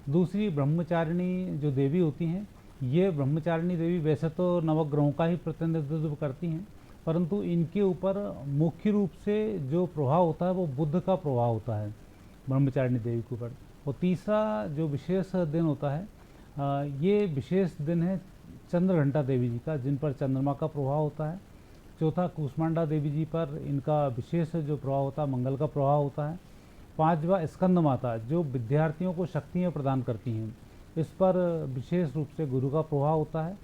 दूसरी, ब्रह्मचारिणी जो देवी होती हैं, ये ब्रह्मचारिणी देवी वैसे तो नवग्रहों का ही प्रतिनिधित्व करती हैं, परंतु इनके ऊपर मुख्य रूप से जो प्रभाव होता है वो बुद्ध का प्रभाव होता है ब्रह्मचारिणी देवी के ऊपर। और तीसरा जो विशेष दिन होता है, ये विशेष दिन है चंद्रघंटा देवी जी का, जिन पर चंद्रमा का प्रभाव होता है। चौथा, कूष्मांडा देवी जी पर इनका विशेष जो प्रभाव होता है मंगल का प्रभाव होता है। पांचवा, स्कंद माता जो विद्यार्थियों को शक्तियाँ प्रदान करती हैं, इस पर विशेष रूप से गुरु का प्रभाव होता है।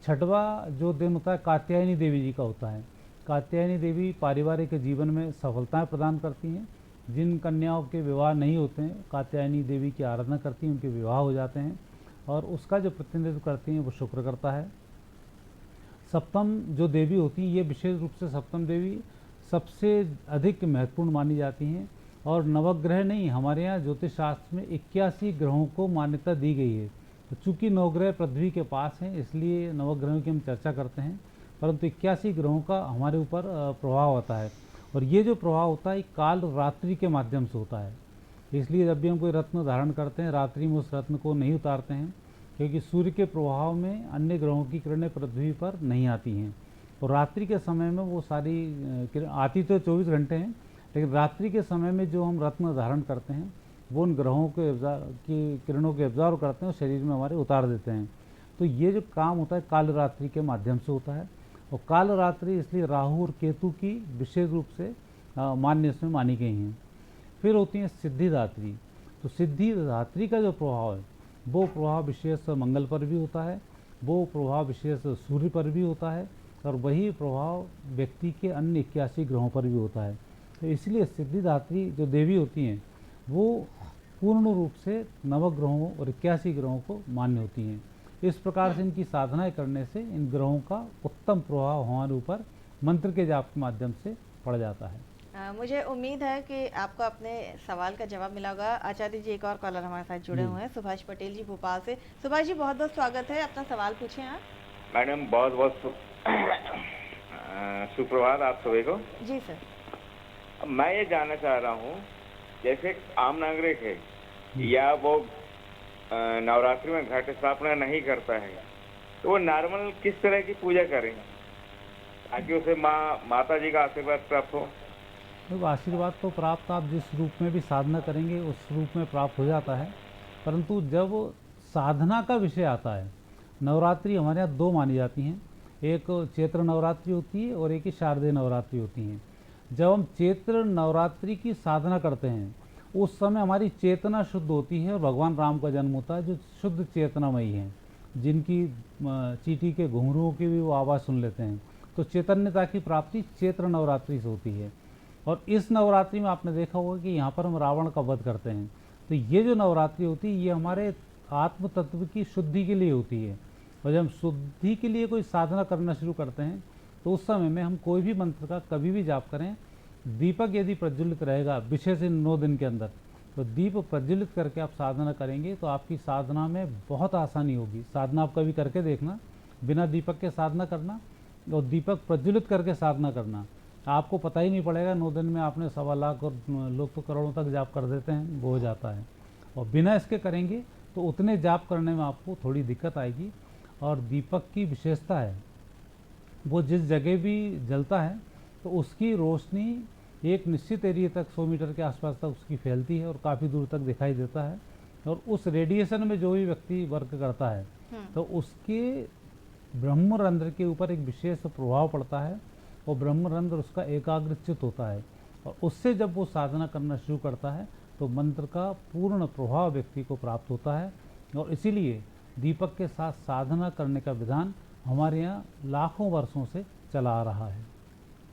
छठवा जो दिन होता है कात्यायनी देवी जी का होता है। कात्यायनी देवी पारिवारिक जीवन में सफलताएं प्रदान करती हैं। जिन कन्याओं के विवाह नहीं होते हैं कात्यायनी देवी की आराधना करती हैं, उनके विवाह हो जाते हैं और उसका जो प्रतिनिधित्व करती हैं वो शुक्र करता है। सप्तम जो देवी होती हैं, ये विशेष रूप से सप्तम देवी सबसे अधिक महत्वपूर्ण मानी जाती हैं और नवग्रह नहीं, हमारे यहाँ ज्योतिष शास्त्र में 81 ग्रहों को मान्यता दी गई है। तो चूँकि नवग्रह पृथ्वी के पास हैं इसलिए नवग्रहों की हम चर्चा करते हैं, परंतु 81 ग्रहों का हमारे ऊपर प्रभाव होता है और ये जो प्रभाव होता है काल रात्रि के माध्यम से होता है। इसलिए जब भी हम कोई रत्न धारण करते हैं रात्रि में उस रत्न को नहीं उतारते हैं, क्योंकि सूर्य के प्रभाव में अन्य ग्रहों की किरणें पृथ्वी पर नहीं आती हैं और रात्रि के समय में वो सारी आती तो 24 घंटे हैं, लेकिन रात्रि के समय में जो हम रत्न धारण करते हैं वो उन ग्रहों के की किरणों के एब्जॉर्व करते हैं और शरीर में हमारे उतार देते हैं। तो ये जो काम होता है काल रात्रि के माध्यम से होता है और काल रात्रि इसलिए राहु और केतु की विशेष रूप से मान्य इसमें मानी गई हैं। फिर होती हैं सिद्धिदात्री। तो सिद्धिदात्री का जो प्रभाव है वो प्रभाव विशेष मंगल पर भी होता है, वो प्रभाव विशेष सूर्य पर भी होता है और वही प्रभाव व्यक्ति के अन्य 81 ग्रहों पर भी होता है। तो इसलिए सिद्धिदात्री जो देवी होती हैं वो पूर्ण रूप से नवग्रहों और 81 ग्रहों को मान्य होती हैं। इस प्रकार से इनकी साधनाएं करने से इन ग्रहों का उत्तम प्रभाव हमारे ऊपर मंत्र के जाप के माध्यम से पड़ जाता है। मुझे उम्मीद है कि आपको अपने सवाल का जवाब मिला होगा। आचार्य जी, एक और कॉलर हमारे साथ जुड़े हुए हैं, सुभाष पटेल जी भोपाल से। सुभाष जी, बहुत बहुत स्वागत है, अपना सवाल पूछें आप। मैडम बहुत बहुत सुप्रभात आप सभी को। जी सर। मैं ये जानना चाह रहा हूँ, जैसे आम नागरिक है या वो नवरात्रि में घट स्थापना नहीं करता है, तो वो नॉर्मल किस तरह की पूजा करें ताकि उसे माता जी का आशीर्वाद प्राप्त हो? तो आशीर्वाद तो प्राप्त आप जिस रूप में भी साधना करेंगे उस रूप में प्राप्त हो जाता है, परंतु जब साधना का विषय आता है, नवरात्रि हमारे यहाँ दो मानी जाती हैं, एक चैत्र नवरात्रि होती है और एक ही शारदीय नवरात्रि होती हैं। जब हम चैत्र नवरात्रि की साधना करते हैं उस समय हमारी चेतना शुद्ध होती है और भगवान राम का जन्म होता है, जो शुद्ध चेतनामयी हैं, जिनकी चींटी के घुंघरुओं की भी वो आवाज़ सुन लेते हैं। तो चैतन्यता की प्राप्ति चैत्र नवरात्रि से होती है। और इस नवरात्रि में आपने देखा होगा कि यहाँ पर हम रावण का वध करते हैं। तो ये जो नवरात्रि होती है ये हमारे आत्म तत्व की शुद्धि के लिए होती है। और जब हम शुद्धि के लिए कोई साधना करना शुरू करते हैं तो उस समय में हम कोई भी मंत्र का कभी भी जाप करें, दीपक यदि प्रज्वलित रहेगा विशेष इन 9 दिन के अंदर, तो दीप प्रज्वलित करके आप साधना करेंगे तो आपकी साधना में बहुत आसानी होगी। साधना आप कभी करके देखना, बिना दीपक के साधना करना और दीपक प्रज्वलित करके साधना करना, आपको पता ही नहीं पड़ेगा। 9 दिन में आपने 1.25 लाख और लोग तो करोड़ों तक जाप कर देते हैं, वो हो जाता है। और बिना इसके करेंगे तो उतने जाप करने में आपको थोड़ी दिक्कत आएगी। और दीपक की विशेषता है, वो जिस जगह भी जलता है तो उसकी रोशनी एक निश्चित एरिया तक 100 मीटर के आसपास तक उसकी फैलती है और काफ़ी दूर तक दिखाई देता है। और उस रेडिएशन में जो भी व्यक्ति वर्क करता है तो उसके ब्रह्मरंध्र के ऊपर एक विशेष प्रभाव पड़ता है और ब्रह्मरंध्र उसका एकाग्रचित होता है। और उससे जब वो साधना करना शुरू करता है तो मंत्र का पूर्ण प्रभाव व्यक्ति को प्राप्त होता है। और इसीलिए दीपक के साथ साधना करने का विधान हमारे यहाँ लाखों वर्षों से चला आ रहा है।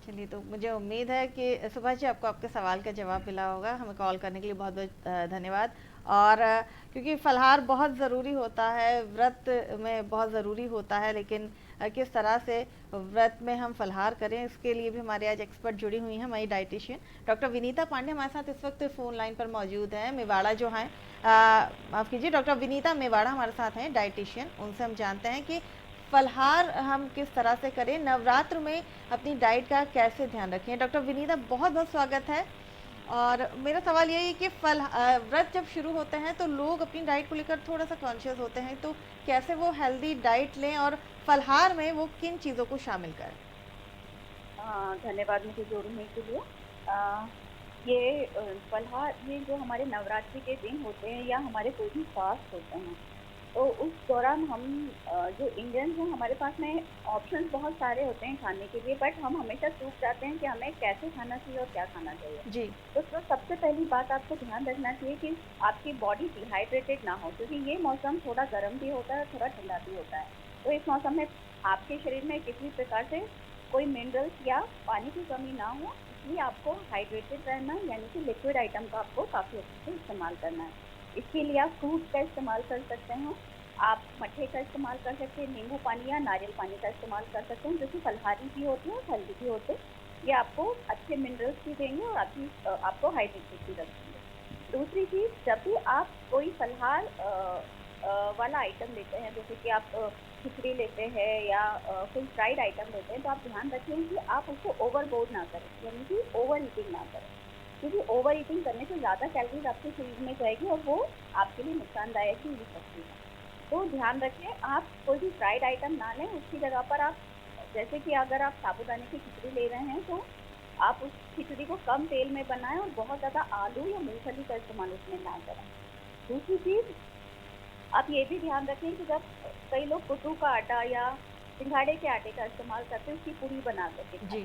चलिए, तो मुझे उम्मीद है कि सुभाष जी आपको आपके सवाल का जवाब मिला होगा। हमें कॉल करने के लिए बहुत बहुत धन्यवाद। और क्योंकि फलाहार बहुत ज़रूरी होता है, व्रत में बहुत ज़रूरी होता है, लेकिन किस तरह से व्रत में हम फलाहार करें, इसके लिए भी हमारे आज एक्सपर्ट जुड़ी हुई हैं, हमारी डाइटिशियन डॉक्टर विनीता पांडे हमारे साथ इस वक्त फ़ोन लाइन पर मौजूद हैं। मेवाड़ा जो हैं, माफ़ कीजिए, डॉक्टर विनीता मेवाड़ा हमारे साथ हैं, डाइटिशियन। उनसे हम जानते हैं कि फलाहार हम किस तरह से करें, नवरात्र में अपनी डाइट का कैसे ध्यान रखें। डॉक्टर विनीता, बहुत बहुत स्वागत है। और मेरा सवाल यही है कि व्रत जब शुरू होते हैं तो लोग अपनी डाइट को लेकर थोड़ा सा कॉन्शियस होते हैं, तो कैसे वो हेल्दी डाइट लें और फलाहार में वो किन चीज़ों को शामिल करें? धन्यवाद मुझे जोड़ने के लिए। ये फलाहार, ये जो हमारे नवरात्रि के दिन होते हैं या हमारे कोई भी फास्ट होते हैं, तो उस दौरान हम जो इंडियंस हैं, हमारे पास में ऑप्शंस बहुत सारे होते हैं खाने के लिए, बट हम हमेशा चूक जाते हैं कि हमें कैसे खाना चाहिए और क्या खाना चाहिए जी। तो सबसे पहली बात आपको ध्यान रखना चाहिए कि आपकी बॉडी डिहाइड्रेटेड ना हो, क्योंकि ये मौसम थोड़ा गर्म भी होता है, थोड़ा ठंडा भी होता है। तो इस मौसम में आपके शरीर में किसी प्रकार से कोई मिनरल्स या पानी की कमी ना हो, इसलिए आपको हाइड्रेटेड रहना, यानी कि लिक्विड आइटम का आपको काफ़ी अच्छे से इस्तेमाल करना है। इसके लिए आप फ्रूट का इस्तेमाल कर सकते हैं, आप मट्ठे का इस्तेमाल कर सकते हैं, नींबू पानी या नारियल पानी का इस्तेमाल कर सकते हैं, जो कि फलहारी भी होते हैं और हेल्दी भी होते हैं। ये आपको अच्छे मिनरल्स भी देंगे और आपको हाइड्रेटेड भी रखेंगे। दूसरी चीज़, जब भी आप कोई फलहार वाला आइटम लेते हैं, जैसे कि आप खिचड़ी लेते हैं या कोई फ्राइड आइटम लेते हैं, तो आप ध्यान रखें कि आप उसको ओवरबोर्ड ना करें, यानी कि ओवर ईटिंग ना करें, क्योंकि ओवर ईटिंग करने से ज़्यादा कैलोरीज आपके शरीर में जाएगी और वो आपके लिए नुकसानदायक ही हो सकती है। तो ध्यान रखें, आप कोई भी फ्राइड आइटम ना लें, उसकी जगह पर आप, जैसे कि अगर आप साबूदाने की खिचड़ी ले रहे हैं तो आप उस खिचड़ी को कम तेल में बनाएं और बहुत ज़्यादा आलू या मूंगफली का इस्तेमाल उसमें ना करें। दूसरी चीज़, आप ये भी ध्यान रखें कि जब कई लोग कुट्टू का आटा या सिंघाड़े के आटे का इस्तेमाल करते हैं उसकी पूड़ी बना करके जी,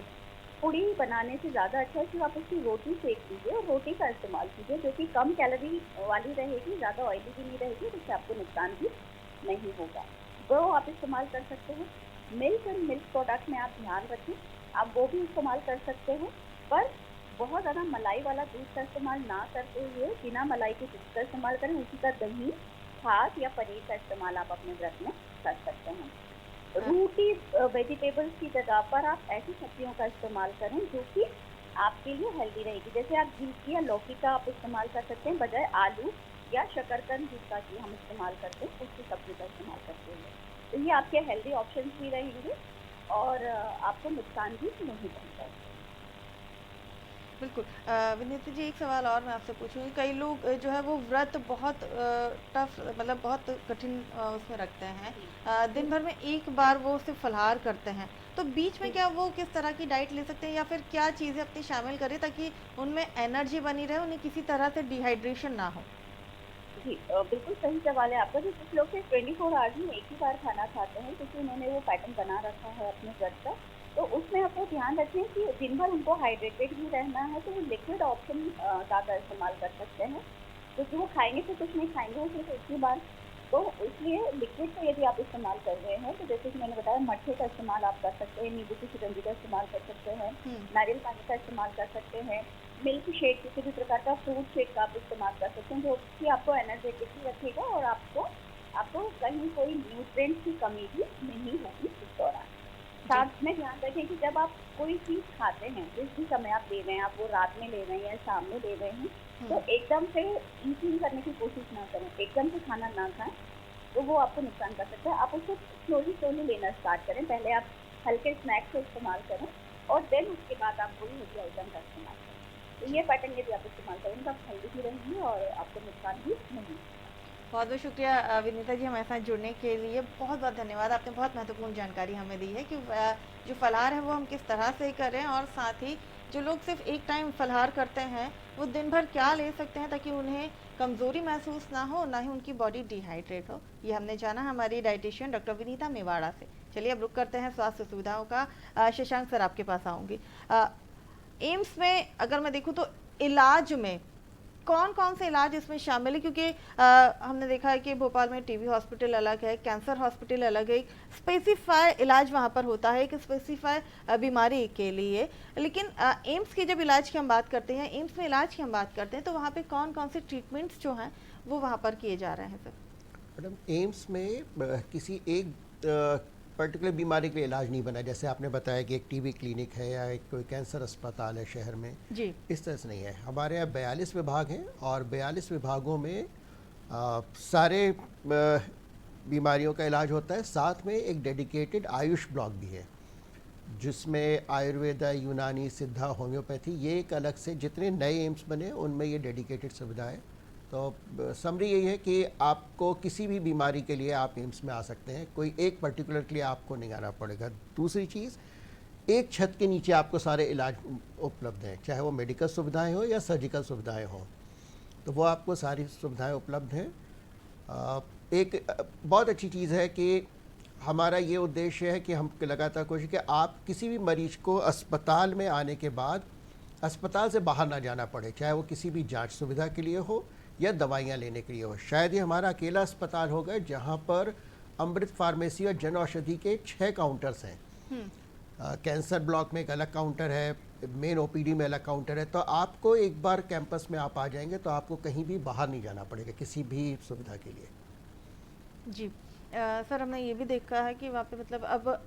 पूड़ी बनाने से ज़्यादा अच्छा है कि आप उसकी रोटी सेक दीजिए और रोटी का इस्तेमाल कीजिए, जो कि कम कैलोरी वाली रहेगी, ज़्यादा ऑयली भी नहीं रहेगी, जिससे आपको नुकसान भी नहीं होगा। वो आप इस्तेमाल कर सकते हैं। मिल्क एंड मिल्क प्रोडक्ट में आप ध्यान रखें, आप वो भी इस्तेमाल कर सकते हैं, पर बहुत ज़्यादा मलाई वाला दूध का इस्तेमाल ना करते हुए बिना मलाई के दूध का इस्तेमाल करें। उसी का दही, छाछ या पनीर का इस्तेमाल आप अपने व्रत में कर सकते हैं। रूटी वेजिटेबल्स की जगह पर आप ऐसी सब्जियों का इस्तेमाल करें जो कि आपके लिए हेल्दी रहेगी। जैसे आप गिलकी या लौकी का आप इस्तेमाल कर सकते हैं बजाय आलू या शकरकंद जिसका कि हम इस्तेमाल करते हैं उसकी सब्जी का इस्तेमाल करते हैं। तो ये आपके हेल्दी ऑप्शंस भी रहेंगे और आपको नुकसान भी नहीं पहुंचाएगा। बिल्कुल। विनीता जी, एक सवाल और मैं आपसे पूछूंगी, कई लोग जो है वो व्रत बहुत टफ, मतलब बहुत कठिन उसमें रखते हैं, दिन भर में एक बार वो सिर्फ फलाहार करते हैं, तो बीच में क्या वो किस तरह की डाइट ले सकते हैं या फिर क्या चीज़ें अपनी शामिल करें ताकि उनमें एनर्जी बनी रहे, उन्हें किसी तरह से डिहाइड्रेशन ना हो? जी बिल्कुल सही सवाल है आपका। जो कुछ लोग सिर्फ 24 आवर्स में एक ही बार खाना खाते हैं क्योंकि उन्होंने वो पैटर्न बना रखा है अपने व्रत का, तो उसमें आपको ध्यान रखें कि दिन भर उनको हाइड्रेटेड भी रहना है, तो वो लिक्विड ऑप्शन ज़्यादा इस्तेमाल कर सकते हैं क्योंकि वो खाएंगे तो कुछ नहीं खाएंगे, वो सिर्फ एक ही बार। तो इसलिए लिक्विड को यदि आप इस्तेमाल कर रहे हैं तो जैसे कि मैंने बताया मट्ठे का इस्तेमाल आप कर सकते हैं, नींबू की शिकंजी का इस्तेमाल कर सकते हैं, नारियल पानी का इस्तेमाल कर सकते हैं, मिल्क शेक किसी भी प्रकार का फ्रूट शेक का आप इस्तेमाल कर सकते हैं जो कि आपको एनर्जेटिक भी रखेगा और आपको कहीं कोई न्यूट्रिएंट्स की कमी भी नहीं होगी इस दौरान। साथ में ध्यान रखें कि जब आप कोई चीज़ खाते हैं, जिस भी समय आप ले रहे हैं, आप वो रात में ले रहे हैं या शाम में ले रहे हैं, तो एकदम से ईटिंग करने की कोशिश ना करें, एकदम से खाना ना खाएं, तो वो आपको नुकसान कर सकता है। आप उसको स्लोली लेना स्टार्ट करें, पहले आप हल्के स्नैक्स का इस्तेमाल करें और देन उसके बाद आप कोई हेल्दी आइटम का इस्तेमाल करें। तो ये पैटर्न यदि आप इस्तेमाल करेंगे तो आप हेल्दी भी रहेंगे और आपको नुकसान भी नहीं। बहुत बहुत शुक्रिया विनीता जी, हमारे साथ जुड़ने के लिए बहुत बहुत धन्यवाद। आपने बहुत महत्वपूर्ण जानकारी हमें दी है कि जो फलाहार है वो हम किस तरह से करें और साथ ही जो लोग सिर्फ एक टाइम फलाहार करते हैं वो दिन भर क्या ले सकते हैं ताकि उन्हें कमज़ोरी महसूस ना हो, ना ही उनकी बॉडी डिहाइड्रेट हो। ये हमने जाना हमारी डाइटिशियन डॉक्टर विनीता मेवाड़ा से। चलिए अब रुक करते हैं स्वास्थ्य सुविधाओं का। शशांक सर, आपके पास आऊँगी। एम्स में अगर मैं देखूँ तो इलाज में कौन कौन से इलाज इसमें शामिल है, क्योंकि हमने देखा है कि भोपाल में टीबी हॉस्पिटल अलग है, कैंसर हॉस्पिटल अलग है, स्पेसिफाई इलाज वहाँ पर होता है एक स्पेसिफाई बीमारी के लिए, लेकिन एम्स के जब इलाज की हम बात करते हैं, एम्स में इलाज की हम बात करते हैं, तो वहाँ पे कौन कौन से ट्रीटमेंट्स जो हैं वो वहाँ पर किए जा रहे हैं सर? मैडम, एम्स में किसी एक पर्टिकुलर बीमारी के लिए इलाज नहीं बना, जैसे आपने बताया कि एक टीबी क्लिनिक है या एक कोई कैंसर अस्पताल है शहर में जी, इस तरह से नहीं है। हमारे यहाँ 42 विभाग हैं और 42 विभागों में सारे बीमारियों का इलाज होता है। साथ में एक डेडिकेटेड आयुष ब्लॉक भी है जिसमें आयुर्वेदा, यूनानी, सिद्धा, होम्योपैथी, ये एक अलग से जितने नए एम्स बने उनमें ये डेडिकेटेड सुविधा है। तो समरी यही है कि आपको किसी भी बीमारी के लिए आप एम्स में आ सकते हैं, कोई एक पर्टिकुलर के लिए आपको नहीं आना पड़ेगा। दूसरी चीज़, एक छत के नीचे आपको सारे इलाज उपलब्ध हैं, चाहे वो मेडिकल सुविधाएं हो या सर्जिकल सुविधाएं हो, तो वो आपको सारी सुविधाएं उपलब्ध हैं। एक बहुत अच्छी चीज़ है कि हमारा ये उद्देश्य है कि हम लगातार कोशिश कि आप किसी भी मरीज को अस्पताल में आने के बाद अस्पताल से बाहर ना जाना पड़े, चाहे वो किसी भी जांच सुविधा के लिए हो या दवाइयाँ लेने के लिए हो। शायद ये हमारा अकेला अस्पताल होगा जहाँ पर अमृत फार्मेसी और जन औषधि के 6 काउंटर्स हैं। कैंसर ब्लॉक में एक अलग काउंटर है, मेन ओपीडी में अलग काउंटर है। तो आपको एक बार कैंपस में आप आ जाएंगे तो आपको कहीं भी बाहर नहीं जाना पड़ेगा किसी भी सुविधा के लिए। जी सर, हमने ये भी देखा है कि वहाँ पे मतलब अब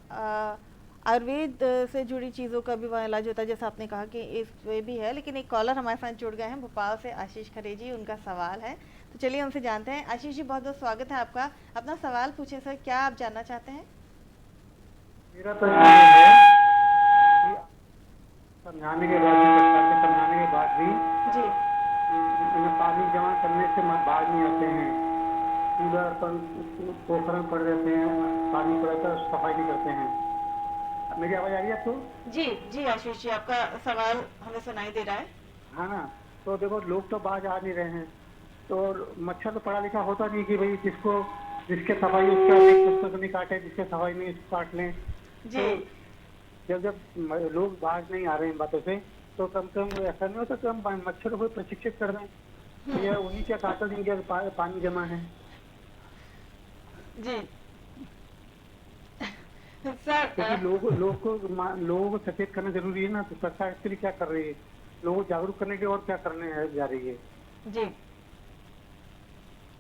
आयुर्वेद से जुड़ी चीज़ों का भी वहाँ इलाज होता है, जैसा आपने कहा कि इस वे भी है। लेकिन एक कॉलर हमारे साथ जुड़ गए हैं भोपाल से, आशीष खरे जी, उनका सवाल है, तो चलिए उनसे जानते हैं। आशीष जी, बहुत बहुत स्वागत है आपका। अपना सवाल पूछें सर, क्या आप जानना चाहते हैं? मेरा प्रश्न ये है कि समझाने के बाद भी जी, पानी जमा करने से बाहर नहीं आते हैं, पूरा पोखर में पड़ रहते हैं, पानी पड़ता है, सफाई नहीं करते हैं। मेरी आवाज आ रही है आपको? जी जी आशीष जी, आपका सवाल हमें सुनाई दे रहा है। हाँ ना, तो देखो लोग तो बाहर आ नहीं रहे हैं, तो मच्छर तो पढ़ा लिखा होता नहीं कि भाई जिसके सफाई उसका तो नहीं काटे, जिसके सफाई में इसको काट लें। जी, तो जब लोग बाहर नहीं आ रहे हैं बातों से, तो कम से कम ऐसा नहीं होता कि हम मच्छर को प्रशिक्षित कर दें, ये उन्हीं के काटा जिनके पानी जमा है। जी सर, क्योंकि लोगों को सचेत करना जरूरी है ना, तो सरकार इसके लिए क्या कर रही है, लोगों को जागरूक करने के और क्या करने जा रही है? जी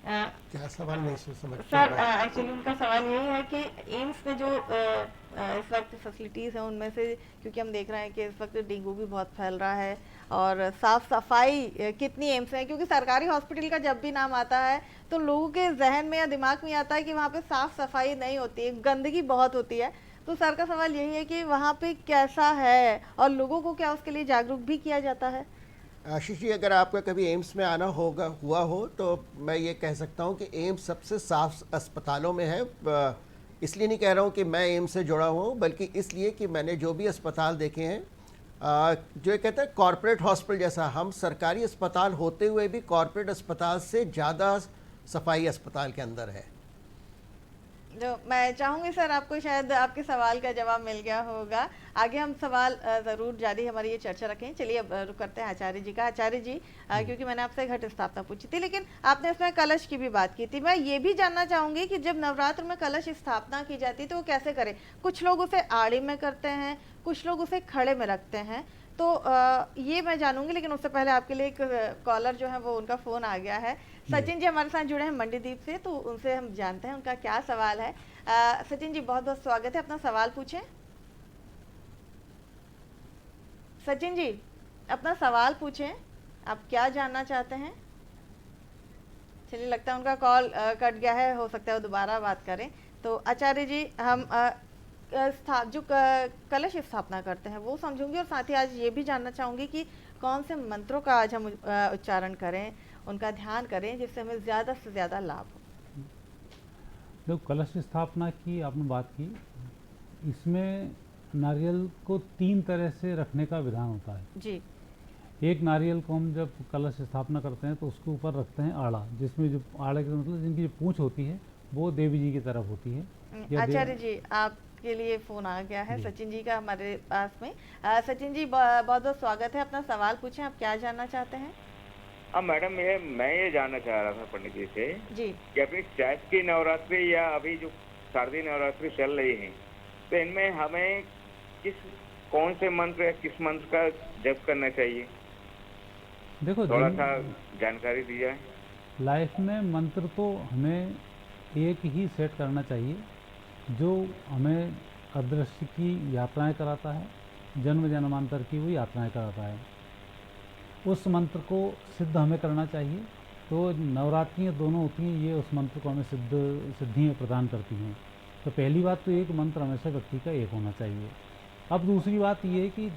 क्या सवाल नहीं समझ सर एक्चुअली उनका सवाल यही है कि एम्स में जो इस वक्त फैसिलिटीज़ हैं उनमें से, क्योंकि हम देख रहे हैं कि इस वक्त डेंगू भी बहुत फैल रहा है और साफ सफाई कितनी एम्स में है, क्योंकि सरकारी हॉस्पिटल का जब भी नाम आता है तो लोगों के जहन में या दिमाग में आता है कि वहाँ पे साफ सफाई नहीं होती है, गंदगी बहुत होती है। तो सर का सवाल यही है कि वहाँ पे कैसा है और लोगों को क्या उसके लिए जागरूक भी किया जाता है? आशीष जी, अगर आपका कभी एम्स में आना हुआ हो तो मैं ये कह सकता हूँ कि एम्स सबसे साफ अस्पतालों में है। इसलिए नहीं कह रहा हूँ कि मैं एम्स से जुड़ा हुआ हूँ, बल्कि इसलिए कि मैंने जो भी अस्पताल देखे हैं, जो ये कहते हैं कॉरपोरेट हॉस्पिटल जैसा, हम सरकारी अस्पताल होते हुए भी कॉरपोरेट अस्पताल से ज़्यादा सफाई अस्पताल के अंदर है। तो मैं चाहूँगी सर आपको शायद आपके सवाल का जवाब मिल गया होगा। आगे हम सवाल ज़रूर जारी हमारी ये चर्चा रखें। चलिए अब रुक करते हैं आचार्य जी का। आचार्य जी, क्योंकि मैंने आपसे घट स्थापना पूछी थी, लेकिन आपने इसमें कलश की भी बात की थी। मैं ये भी जानना चाहूँगी कि जब नवरात्र में कलश स्थापना की जाती है तो वो कैसे करें? कुछ लोग उसे आड़ी में करते हैं, कुछ लोग उसे खड़े में रखते हैं, तो ये मैं जानूंगी। लेकिन उससे पहले आपके लिए एक कॉलर जो है वो उनका फ़ोन आ गया है। सचिन जी हमारे साथ जुड़े हैं मंडीदीप से, तो उनसे हम जानते हैं उनका क्या सवाल है। सचिन जी, बहुत बहुत स्वागत है, अपना सवाल पूछें। सचिन जी, अपना सवाल पूछें, आप क्या जानना चाहते हैं? चलिए, लगता है उनका कॉल कट गया है, हो सकता है वो दोबारा बात करें। तो आचार्य जी, हम जो कलश स्थापना करते हैं वो समझूंगी, और साथ ही आज ये भी जानना चाहूँगी कि कौन से मंत्रों का आज हम उच्चारण करें, उनका ध्यान करें, जिससे हमें ज़्यादा से ज़्यादा लाभ हो। जो कलश स्थापना की आपने बात की, इसमें नारियल को 3 तरह से रखने का विधान होता है जी। एक नारियल को हम जब कलश स्थापना करते हैं तो उसके ऊपर रखते हैं आड़ा, जिसमें जो आड़े का मतलब जिनकी जो पूंछ होती है वो देवी जी की तरफ होती है। आचार्य जी, आपके लिए फ़ोन आ गया है सचिन जी का हमारे पास में। सचिन जी, बहुत बहुत स्वागत है, अपना सवाल पूछें, आप क्या जानना चाहते हैं? हाँ मैडम, मैं ये जानना चाह रहा था पंडित जी से जी कि अपनी चैत नवरात्रि या अभी जो शारदीय नवरात्रि चल रही है, तो इनमें हमें कौन से मंत्र या किस मंत्र का जप करना चाहिए? देखो, थोड़ा सा जानकारी दी जाए। लाइफ में मंत्र तो हमें एक ही सेट करना चाहिए जो हमें अदृश्य की यात्राएं कराता है, जन्म जन्मांतर की वो यात्राएं कराता है। उस मंत्र को सिद्ध हमें करना चाहिए। तो नवरात्रियाँ दोनों होती हैं, ये उस मंत्र को हमें सिद्धियाँ प्रदान करती हैं। तो पहली बात तो एक मंत्र हमेशा व्यक्ति का एक होना चाहिए। अब दूसरी बात ये है कि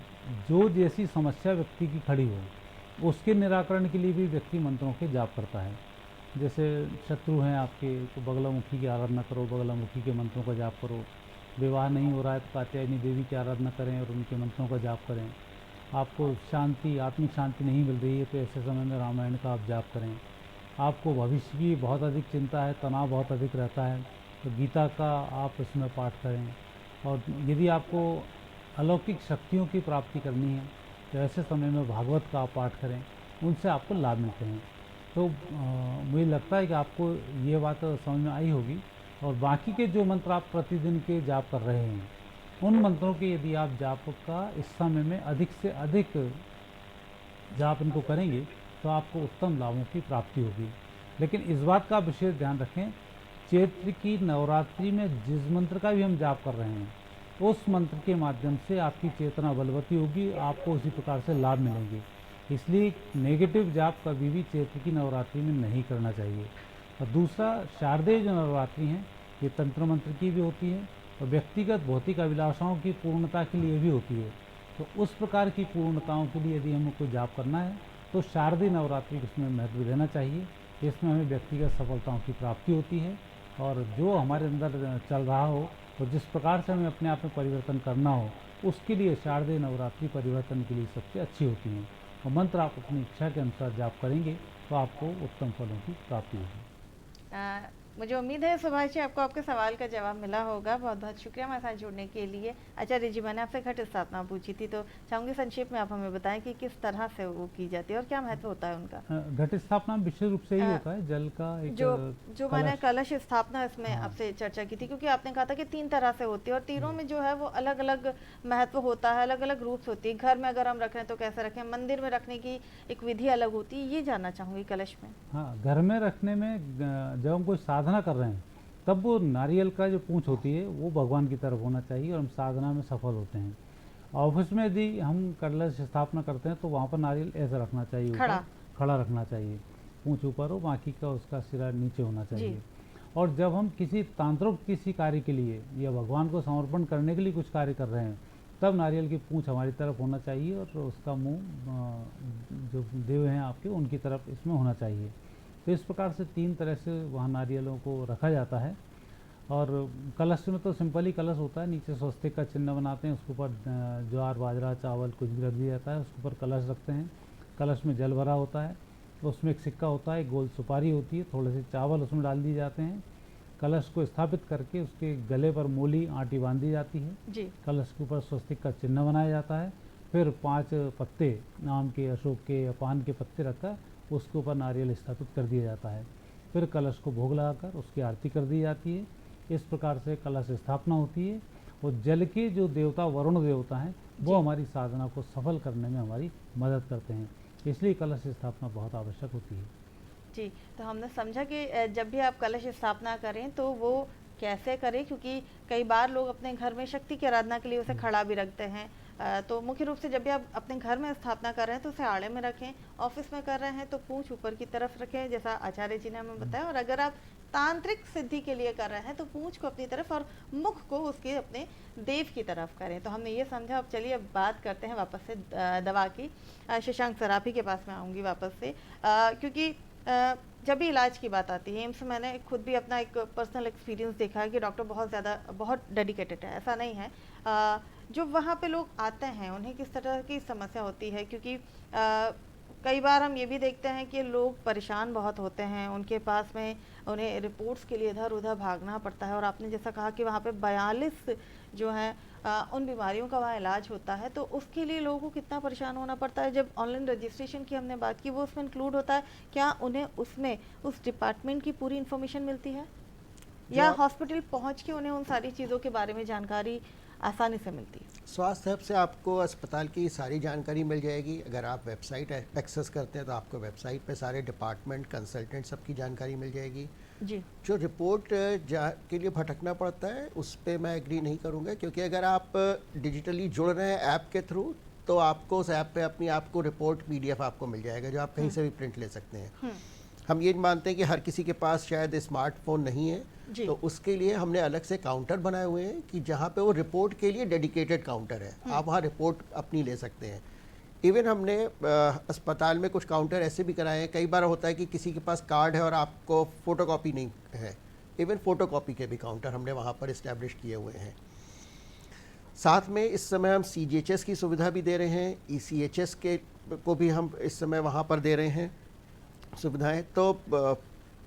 जो जैसी समस्या व्यक्ति की खड़ी हो उसके निराकरण के लिए भी व्यक्ति मंत्रों के जाप करता है। जैसे शत्रु हैं आपके, तो बगलामुखी की आराधना करो, बगलामुखी के मंत्रों का जाप करो। विवाह नहीं हो रहा है तो कात्यायनी देवी की आराधना करें और उनके मंत्रों का जाप करें। आपको शांति, आत्मिक शांति नहीं मिल रही है तो ऐसे समय में रामायण का आप जाप करें। आपको भविष्य की बहुत अधिक चिंता है, तनाव बहुत अधिक रहता है, तो गीता का आप इसमें पाठ करें। और यदि आपको अलौकिक शक्तियों की प्राप्ति करनी है तो ऐसे समय में भागवत का आप पाठ करें, उनसे आपको लाभ मिलते हैं। तो मुझे लगता है कि आपको ये बात समझ में आई होगी। और बाकी के जो मंत्र आप प्रतिदिन के जाप कर रहे हैं, उन मंत्रों के यदि आप जाप का इस समय में अधिक से अधिक जाप इनको करेंगे तो आपको उत्तम लाभों की प्राप्ति होगी। लेकिन इस बात का विशेष ध्यान रखें, चैत्र की नवरात्रि में जिस मंत्र का भी हम जाप कर रहे हैं उस मंत्र के माध्यम से आपकी चेतना बलवती होगी, आपको उसी प्रकार से लाभ मिलेंगे। इसलिए नेगेटिव जाप कभी भी चैत्र की नवरात्रि में नहीं करना चाहिए। और दूसरा, शारदीय जो नवरात्रि हैं ये तंत्र मंत्र की भी होती है और व्यक्तिगत भौतिक अभिलाषाओं की पूर्णता के लिए भी होती है। तो उस प्रकार की पूर्णताओं के लिए यदि हमें कोई जाप करना है तो शारदीय नवरात्रि को इसमें महत्व देना चाहिए। इसमें हमें व्यक्तिगत सफलताओं की प्राप्ति होती है और जो हमारे अंदर चल रहा हो और जिस प्रकार से हमें अपने आप में परिवर्तन करना हो उसके लिए शारदीय नवरात्रि परिवर्तन के लिए सबसे अच्छी होती हैं। और मंत्र आप अपनी इच्छा के अनुसार जाप करेंगे तो आपको उत्तम फलों की प्राप्ति होगी। मुझे उम्मीद है सुभाष जी आपको आपके सवाल का जवाब मिला होगा। बहुत बहुत शुक्रिया हमारे साथ जुड़ने के लिए। आचार्य जी, मैंने आपसे घट स्थापना पूछी थी, तो चाहूंगी संक्षेप में आप हमें बताएं कि किस तरह से वो की जाती है और क्या महत्व होता है उनका। घट स्थापना विशेष रूप से ही होता है, जल का एक जो मैंने कलश स्थापना इसमें आपसे चर्चा की थी, क्योंकि आपने कहा था कि 3 तरह से होती है और तीनों में जो है वो अलग अलग महत्व होता है, अलग अलग रूप होती है। घर में अगर हम रख रहे हैं तो कैसे रखें, मंदिर में रखने की एक विधि अलग होती है, ये जानना चाहूंगी कलश में। हाँ, घर में रखने में जब हम कोई साधना कर रहे हैं तब वो नारियल का जो पूंछ होती है वो भगवान की तरफ होना चाहिए और हम साधना में सफल होते हैं। ऑफिस में यदि हम कलश स्थापना करते हैं तो वहाँ पर नारियल ऐसा रखना चाहिए, खड़ा रखना चाहिए, पूंछ ऊपर हो, बाकी का उसका सिरा नीचे होना चाहिए। और जब हम किसी तांत्रिक किसी कार्य के लिए या भगवान को समर्पण करने के लिए कुछ कार्य कर रहे हैं तब नारियल की पूंछ हमारी तरफ होना चाहिए और उसका मुंह जो देव हैं आपके उनकी तरफ इसमें होना चाहिए। तो इस प्रकार से 3 तरह से वहाँ नारियलों को रखा जाता है। और कलश में तो सिंपल ही कलश होता है, नीचे स्वस्तिक का चिन्ह बनाते हैं, उसके ऊपर ज्वार बाजरा चावल कुछ भी रख दिया जाता है, उसके ऊपर कलश रखते हैं। कलश में जल भरा होता है, उसमें एक सिक्का होता है, एक गोल सुपारी होती है, थोड़े से चावल उसमें डाल दिए जाते हैं। कलश को स्थापित करके उसके गले पर मूली आटी बांध दी जाती है जी। कलश के ऊपर स्वस्तिक का चिन्ह बनाया जाता है। फिर 5 पत्ते आम के, अशोक के या पान के पत्ते रखकर उसके ऊपर नारियल स्थापित कर दिया जाता है। फिर कलश को भोग लगाकर उसकी आरती कर दी जाती है। इस प्रकार से कलश स्थापना होती है। और जल के जो देवता वरुण देवता हैं वो हमारी साधना को सफल करने में हमारी मदद करते हैं, इसलिए कलश स्थापना बहुत आवश्यक होती है। जी, तो हमने समझा कि जब भी आप कलश स्थापना करें तो वो कैसे करें, क्योंकि कई बार लोग अपने घर में शक्ति की आराधना के लिए उसे खड़ा भी रखते हैं। तो मुख्य रूप से जब भी आप अपने घर में स्थापना कर रहे हैं तो उसे आड़े में रखें, ऑफिस में कर रहे हैं तो पूंछ ऊपर की तरफ रखें जैसा आचार्य जी ने हमें बताया, और अगर आप तांत्रिक सिद्धि के लिए कर रहे हैं तो पूंछ को अपनी तरफ और मुख को उसके अपने देव की तरफ करें। तो हमने ये समझा। अब चलिए अब बात करते हैं वापस से दवा की। शशांक सर, आप ही के पास मैं आऊँगी वापस से, क्योंकि जब भी इलाज की बात आती है, एम्स मैंने खुद भी अपना एक पर्सनल एक्सपीरियंस देखा है कि डॉक्टर बहुत डेडिकेटेड है, ऐसा नहीं है। जो वहाँ पे लोग आते हैं उन्हें किस तरह की समस्या होती है, क्योंकि कई बार हम ये भी देखते हैं कि लोग परेशान बहुत होते हैं, उनके पास में उन्हें रिपोर्ट्स के लिए इधर उधर भागना पड़ता है। और आपने जैसा कहा कि वहाँ पे 42 जो हैं उन बीमारियों का वहाँ इलाज होता है, तो उसके लिए लोगों को कितना परेशान होना पड़ता है। जब ऑनलाइन रजिस्ट्रेशन की हमने बात की, वो उसमें इंक्लूड होता है क्या? उन्हें उसमें उस डिपार्टमेंट की पूरी इन्फॉर्मेशन मिलती है या हॉस्पिटल पहुँच के उन्हें उन सारी चीज़ों के बारे में जानकारी आसानी से मिलती है? स्वास्थ्य ऐप से आपको अस्पताल की सारी जानकारी मिल जाएगी। अगर आप वेबसाइट एक्सेस करते हैं तो आपको वेबसाइट पे सारे डिपार्टमेंट, कंसल्टेंट सबकी जानकारी मिल जाएगी जी। जो रिपोर्ट के लिए भटकना पड़ता है उस पर मैं एग्री नहीं करूँगा, क्योंकि अगर आप डिजिटली जुड़ रहे हैं ऐप के थ्रू तो आपको उस ऐप पे अपनी आपको रिपोर्ट PDF आपको मिल जाएगा जो आप कहीं से भी प्रिंट ले सकते हैं। हम ये मानते हैं कि हर किसी के पास शायद स्मार्टफोन नहीं है, तो उसके लिए हमने अलग से काउंटर बनाए हुए हैं कि जहाँ पे वो रिपोर्ट के लिए डेडिकेटेड काउंटर है, आप वहाँ रिपोर्ट अपनी ले सकते हैं। इवन हमने अस्पताल में कुछ काउंटर ऐसे भी कराए हैं। कई बार होता है कि किसी के पास कार्ड है और आपको फ़ोटोकॉपी नहीं है, इवन फ़ोटोकॉपी के भी काउंटर हमने वहाँ पर इस्टेब्लिश किए हुए हैं। साथ में इस समय हम CGHS की सुविधा भी दे रहे हैं, ECHS के को भी हम इस समय वहाँ पर दे रहे हैं सुविधाएं। तो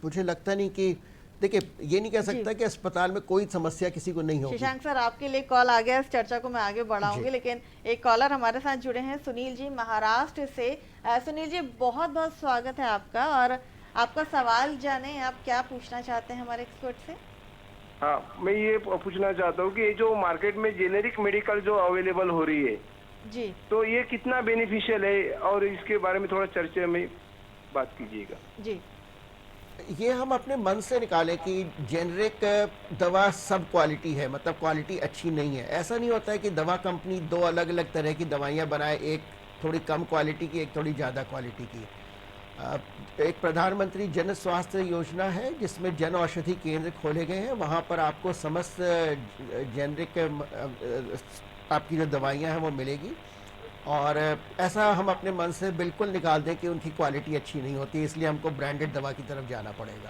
मुझे लगता नहीं कि, देखिए ये नहीं कह सकता कि अस्पताल में कोई समस्या किसी को नहीं होगी। शशांक सर, आपके लिए कॉल आ गया, इस चर्चा को मैं आगे बढ़ाऊंगी, लेकिन एक कॉलर हमारे साथ जुड़े हैं, सुनील जी महाराष्ट्र से। सुनील जी, बहुत बहुत स्वागत है आपका, और आपका सवाल जाने, आप क्या पूछना चाहते हैं हमारे एक्सपर्ट से? हाँ, मैं ये पूछना चाहता हूँ कि ये जो मार्केट में जेनेरिक मेडिकल जो अवेलेबल हो रही है जी, तो ये कितना बेनिफिशियल है, और इसके बारे में थोड़ा चर्चा में बात कीजिएगा जी। ये हम अपने मन से निकालें कि जेनरिक दवा सब क्वालिटी है, मतलब क्वालिटी अच्छी नहीं है। ऐसा नहीं होता है कि दवा कंपनी 2 अलग अलग तरह की दवाइयाँ बनाए, एक थोड़ी कम क्वालिटी की, एक थोड़ी ज़्यादा क्वालिटी की। एक प्रधानमंत्री जन स्वास्थ्य योजना है जिसमें जन औषधि केंद्र खोले गए हैं, वहाँ पर आपको समस्त जेनरिक आपकी जो दवाइयाँ हैं वो मिलेगी। और ऐसा हम अपने मन से बिल्कुल निकाल दें कि उनकी क्वालिटी अच्छी नहीं होती, इसलिए हमको ब्रांडेड दवा की तरफ जाना पड़ेगा।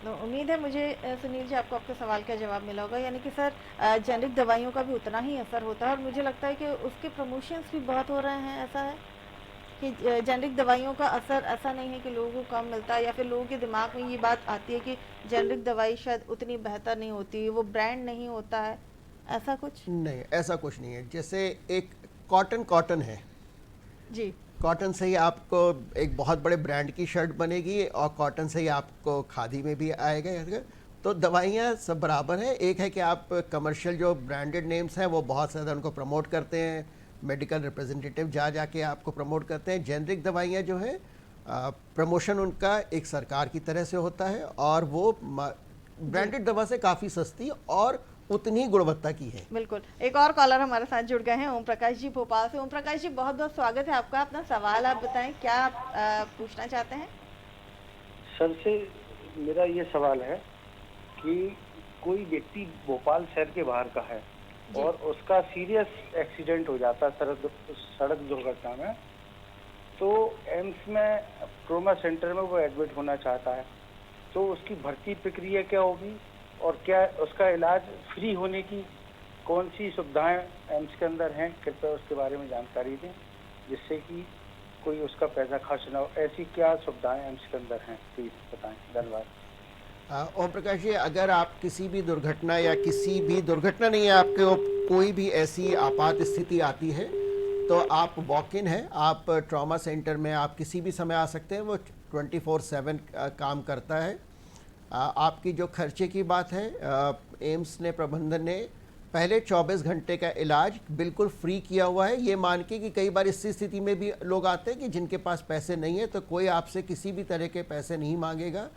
तो उम्मीद है मुझे सुनील जी आपको आपके सवाल का जवाब मिला होगा, यानी कि सर जेनरिक दवाइयों का भी उतना ही असर होता है, और मुझे लगता है कि उसके प्रमोशंस भी बहुत हो रहे हैं, ऐसा है? कि जेनरिक दवाइयों का असर ऐसा नहीं है कि लोगों को कम मिलता है, या फिर लोगों के दिमाग में ये बात आती है कि जेनरिक दवाई शायद उतनी बेहतर नहीं होती, वो ब्रांड नहीं होता है, ऐसा कुछ? नहीं, ऐसा कुछ नहीं है। जैसे एक कॉटन है जी, कॉटन से ही आपको एक बहुत बड़े ब्रांड की शर्ट बनेगी और कॉटन से ही आपको खादी में भी आएगा। तो दवाइयाँ सब बराबर हैं। एक है कि आप कमर्शियल जो ब्रांडेड नेम्स हैं वो बहुत ज़्यादा उनको प्रमोट करते हैं, मेडिकल रिप्रेजेंटेटिव जाके आपको प्रमोट करते हैं। जेनरिक दवाइयाँ जो है प्रमोशन उनका एक सरकार की तरह से होता है और वो ब्रांडेड दवा से काफ़ी सस्ती और उतनी गुणवत्ता की है। बिल्कुल। एक और कॉलर हमारे साथ जुड़ गए हैं, ओम प्रकाश जी भोपाल से। ओम प्रकाश जी, बहुत बहुत स्वागत है आपका। अपना सवाल आप बताएं, क्या आप पूछना चाहते हैं? सर से मेरा ये सवाल है कि कोई व्यक्ति भोपाल शहर के बाहर का है और उसका सीरियस एक्सीडेंट हो जाता है सड़क दुर्घटना में, तो एम्स में ट्रॉमा सेंटर में वो एडमिट होना चाहता है, तो उसकी भर्ती प्रक्रिया क्या होगी और क्या उसका इलाज फ्री होने की कौन सी सुविधाएं एम्स के अंदर हैं? कृपया उसके बारे में जानकारी दें जिससे कि कोई उसका पैसा खर्च ना हो। ऐसी क्या सुविधाएं एम्स के अंदर हैं, प्लीज बताएं। धन्यवाद। ओम प्रकाश जी, अगर आप किसी भी दुर्घटना या किसी भी दुर्घटना नहीं है, आपको कोई भी ऐसी आपात स्थिति आती है तो आप वॉक इन है, आप ट्रॉमा सेंटर में आप किसी भी समय आ सकते हैं। वो 24/7 काम करता है। आपकी जो खर्चे की बात है, एम्स ने प्रबंधन ने पहले 24 घंटे का इलाज बिल्कुल फ्री किया हुआ है। ये मान के कि कई बार इस स्थिति में भी लोग आते हैं कि जिनके पास पैसे नहीं है, तो कोई आपसे किसी भी तरह के पैसे नहीं मांगेगा।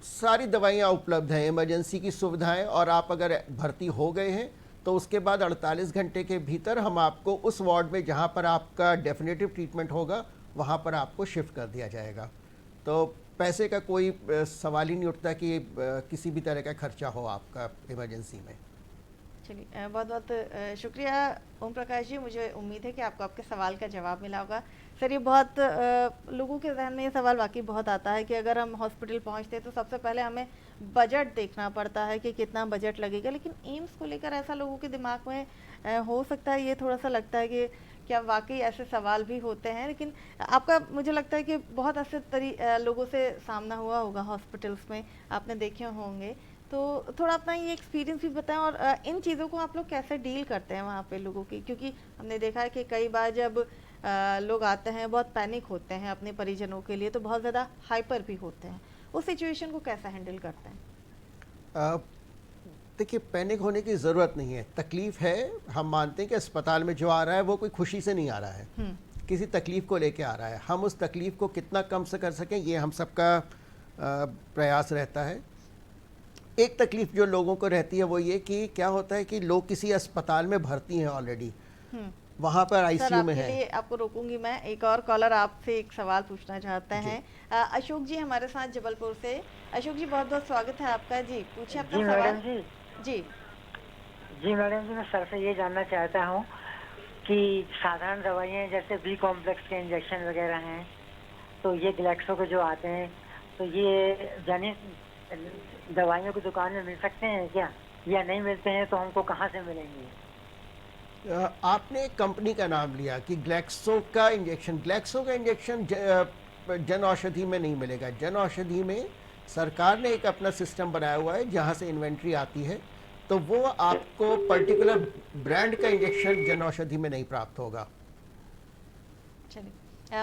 सारी दवाइयाँ उपलब्ध हैं, इमरजेंसी की सुविधाएं, और आप अगर भर्ती हो गए हैं तो उसके बाद 48 घंटे के भीतर हम आपको उस वार्ड में जहाँ पर आपका डेफिनेटिव ट्रीटमेंट होगा वहाँ पर आपको शिफ्ट कर दिया जाएगा। तो पैसे का कोई सवाल ही नहीं उठता कि किसी भी तरह का खर्चा हो आपका इमरजेंसी में। चलिए, बहुत बहुत शुक्रिया ओम प्रकाश जी। मुझे उम्मीद है कि आपको आपके सवाल का जवाब मिला होगा। सर, ये बहुत लोगों के जहन में ये सवाल वाकई बहुत आता है कि अगर हम हॉस्पिटल पहुंचते हैं तो सबसे पहले हमें बजट देखना पड़ता है कि कितना बजट लगेगा, लेकिन एम्स को लेकर ऐसा लोगों के दिमाग में हो सकता है, ये थोड़ा सा लगता है कि क्या वाकई ऐसे सवाल भी होते हैं। लेकिन आपका, मुझे लगता है कि बहुत ऐसे लोगों से सामना हुआ होगा हॉस्पिटल्स में, आपने देखे होंगे, तो थोड़ा अपना ये एक्सपीरियंस भी बताएं और इन चीज़ों को आप लोग कैसे डील करते हैं वहाँ पे लोगों की, क्योंकि हमने देखा है कि कई बार जब लोग आते हैं बहुत पैनिक होते हैं अपने परिजनों के लिए, तो बहुत ज़्यादा हाइपर भी होते हैं, उस सिचुएशन को कैसे हैंडल करते हैं? देखिए, पैनिक होने की ज़रूरत नहीं है। तकलीफ़ है, हम मानते हैं कि अस्पताल में जो आ रहा है वो कोई खुशी से नहीं आ रहा है, किसी तकलीफ़ को लेके आ रहा है। हम उस तकलीफ़ को कितना कम से कर सकें, ये हम सबका प्रयास रहता है। एक तकलीफ़ जो लोगों को रहती है वो ये कि क्या होता है कि लोग किसी अस्पताल में भर्ती हैं ऑलरेडी, वहाँ पर आईसीयू में है। आपको रोकूंगी मैं, एक और कॉलर आपसे एक सवाल पूछना चाहते हैं। अशोक जी हमारे साथ जबलपुर से। अशोक जी, बहुत बहुत स्वागत है आपका। जी, पूछिए अपना सवाल। जी मैडम जी, मैं सर से ये जानना चाहता हूँ कि साधारण दवाइयाँ जैसे बी कॉम्प्लेक्स के इंजेक्शन वगैरह हैं, तो ये ग्लैक्सो के जो आते हैं, तो ये जाने दवाइयों की दुकान में मिल सकते हैं क्या, या नहीं मिलते हैं तो हमको कहाँ से मिलेंगे? आपने एक कंपनी का नाम लिया कि ग्लैक्सो का इंजेक्शन जन औषधि में नहीं मिलेगा। जन औषधि में सरकार ने एक अपना सिस्टम बनाया हुआ है जहाँ से इन्वेंट्री आती है, तो वो आपको पर्टिकुलर ब्रांड का इंजेक्शन जन औषधि में नहीं प्राप्त होगा। चलिए,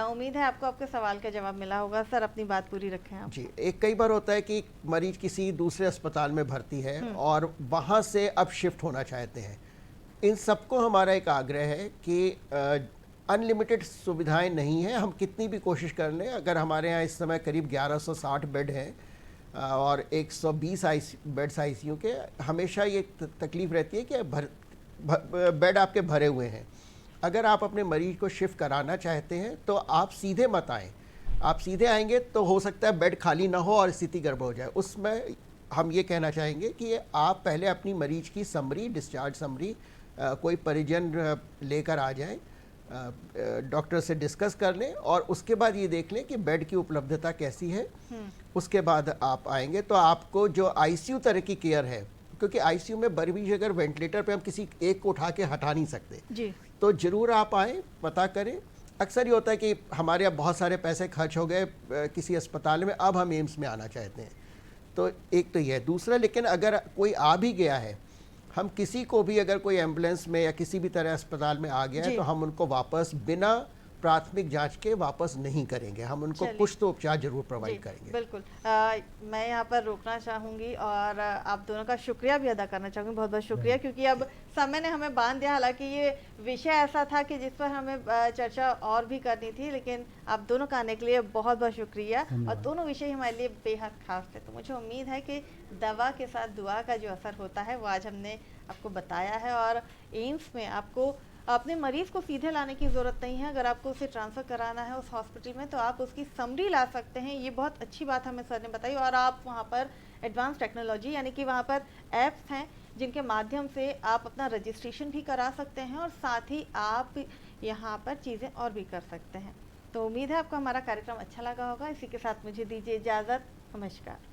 उम्मीद है आपको आपके सवाल का जवाब मिला होगा। सर, अपनी बात पूरी रखें आप। जी, कई बार होता है कि मरीज किसी दूसरे अस्पताल में भर्ती है और वहाँ से अब शिफ्ट होना चाहते हैं। इन सबको हमारा एक आग्रह है कि अनलिमिटेड सुविधाएं नहीं हैं, हम कितनी भी कोशिश कर लें। अगर हमारे यहाँ इस समय करीब 1160 बेड हैं और 120 बेड्स आईसीयू के, हमेशा ये तकलीफ़ रहती है कि बेड आपके भरे हुए हैं। अगर आप अपने मरीज को शिफ्ट कराना चाहते हैं तो आप सीधे मत आएँ। आप सीधे आएंगे तो हो सकता है बेड खाली ना हो और स्थिति गड़बड़ हो जाए। उसमें हम ये कहना चाहेंगे कि आप पहले अपनी मरीज की समरी, डिस्चार्ज समरी कोई परिजन लेकर आ जाएं, डॉक्टर से डिस्कस कर लें और उसके बाद ये देख लें कि बेड की उपलब्धता कैसी है। उसके बाद आप आएंगे तो आपको जो आईसीयू तरह की केयर है, क्योंकि आईसीयू में मरीज अगर वेंटिलेटर पे हम किसी एक को उठा के हटा नहीं सकते, जी, तो ज़रूर आप आएँ, पता करें। अक्सर ये होता है कि हमारे यहाँ बहुत सारे पैसे खर्च हो गए किसी अस्पताल में, अब हम एम्स में आना चाहते हैं। तो एक तो ये है। दूसरा, लेकिन अगर कोई आ भी गया है, हम किसी को भी अगर कोई एम्बुलेंस में या किसी भी तरह अस्पताल में आ गया है, तो हम उनको वापस बिना प्राथमिक जांच के वापस नहीं करेंगे। हम उनको कुछ तो उपचार जरूर प्रोवाइड करेंगे। बिल्कुल। मैं यहाँ पर रोकना चाहूँगी और आप दोनों का शुक्रिया भी अदा करना चाहूँगी, बहुत बहुत शुक्रिया, क्योंकि अब समय ने हमें बांध दिया। हालांकि ये विषय ऐसा था कि जिस पर हमें चर्चा और भी करनी थी, लेकिन आप दोनों का आने के लिए बहुत बहुत शुक्रिया। और दोनों विषय हमारे लिए बेहद खास थे। तो मुझे उम्मीद है कि दवा के साथ दुआ का जो असर होता है वो आज हमने आपको बताया है। और एम्स में आपको अपने मरीज को सीधे लाने की ज़रूरत नहीं है। अगर आपको उसे ट्रांसफ़र कराना है उस हॉस्पिटल में, तो आप उसकी समरी ला सकते हैं। ये बहुत अच्छी बात हमें सर ने बताई। और आप वहाँ पर एडवांस टेक्नोलॉजी यानी कि वहाँ पर ऐप्स हैं जिनके माध्यम से आप अपना रजिस्ट्रेशन भी करा सकते हैं और साथ ही आप यहाँ पर चीज़ें और भी कर सकते हैं। तो उम्मीद है आपको हमारा कार्यक्रम अच्छा लगा होगा। इसी के साथ मुझे दीजिए इजाज़त। नमस्कार।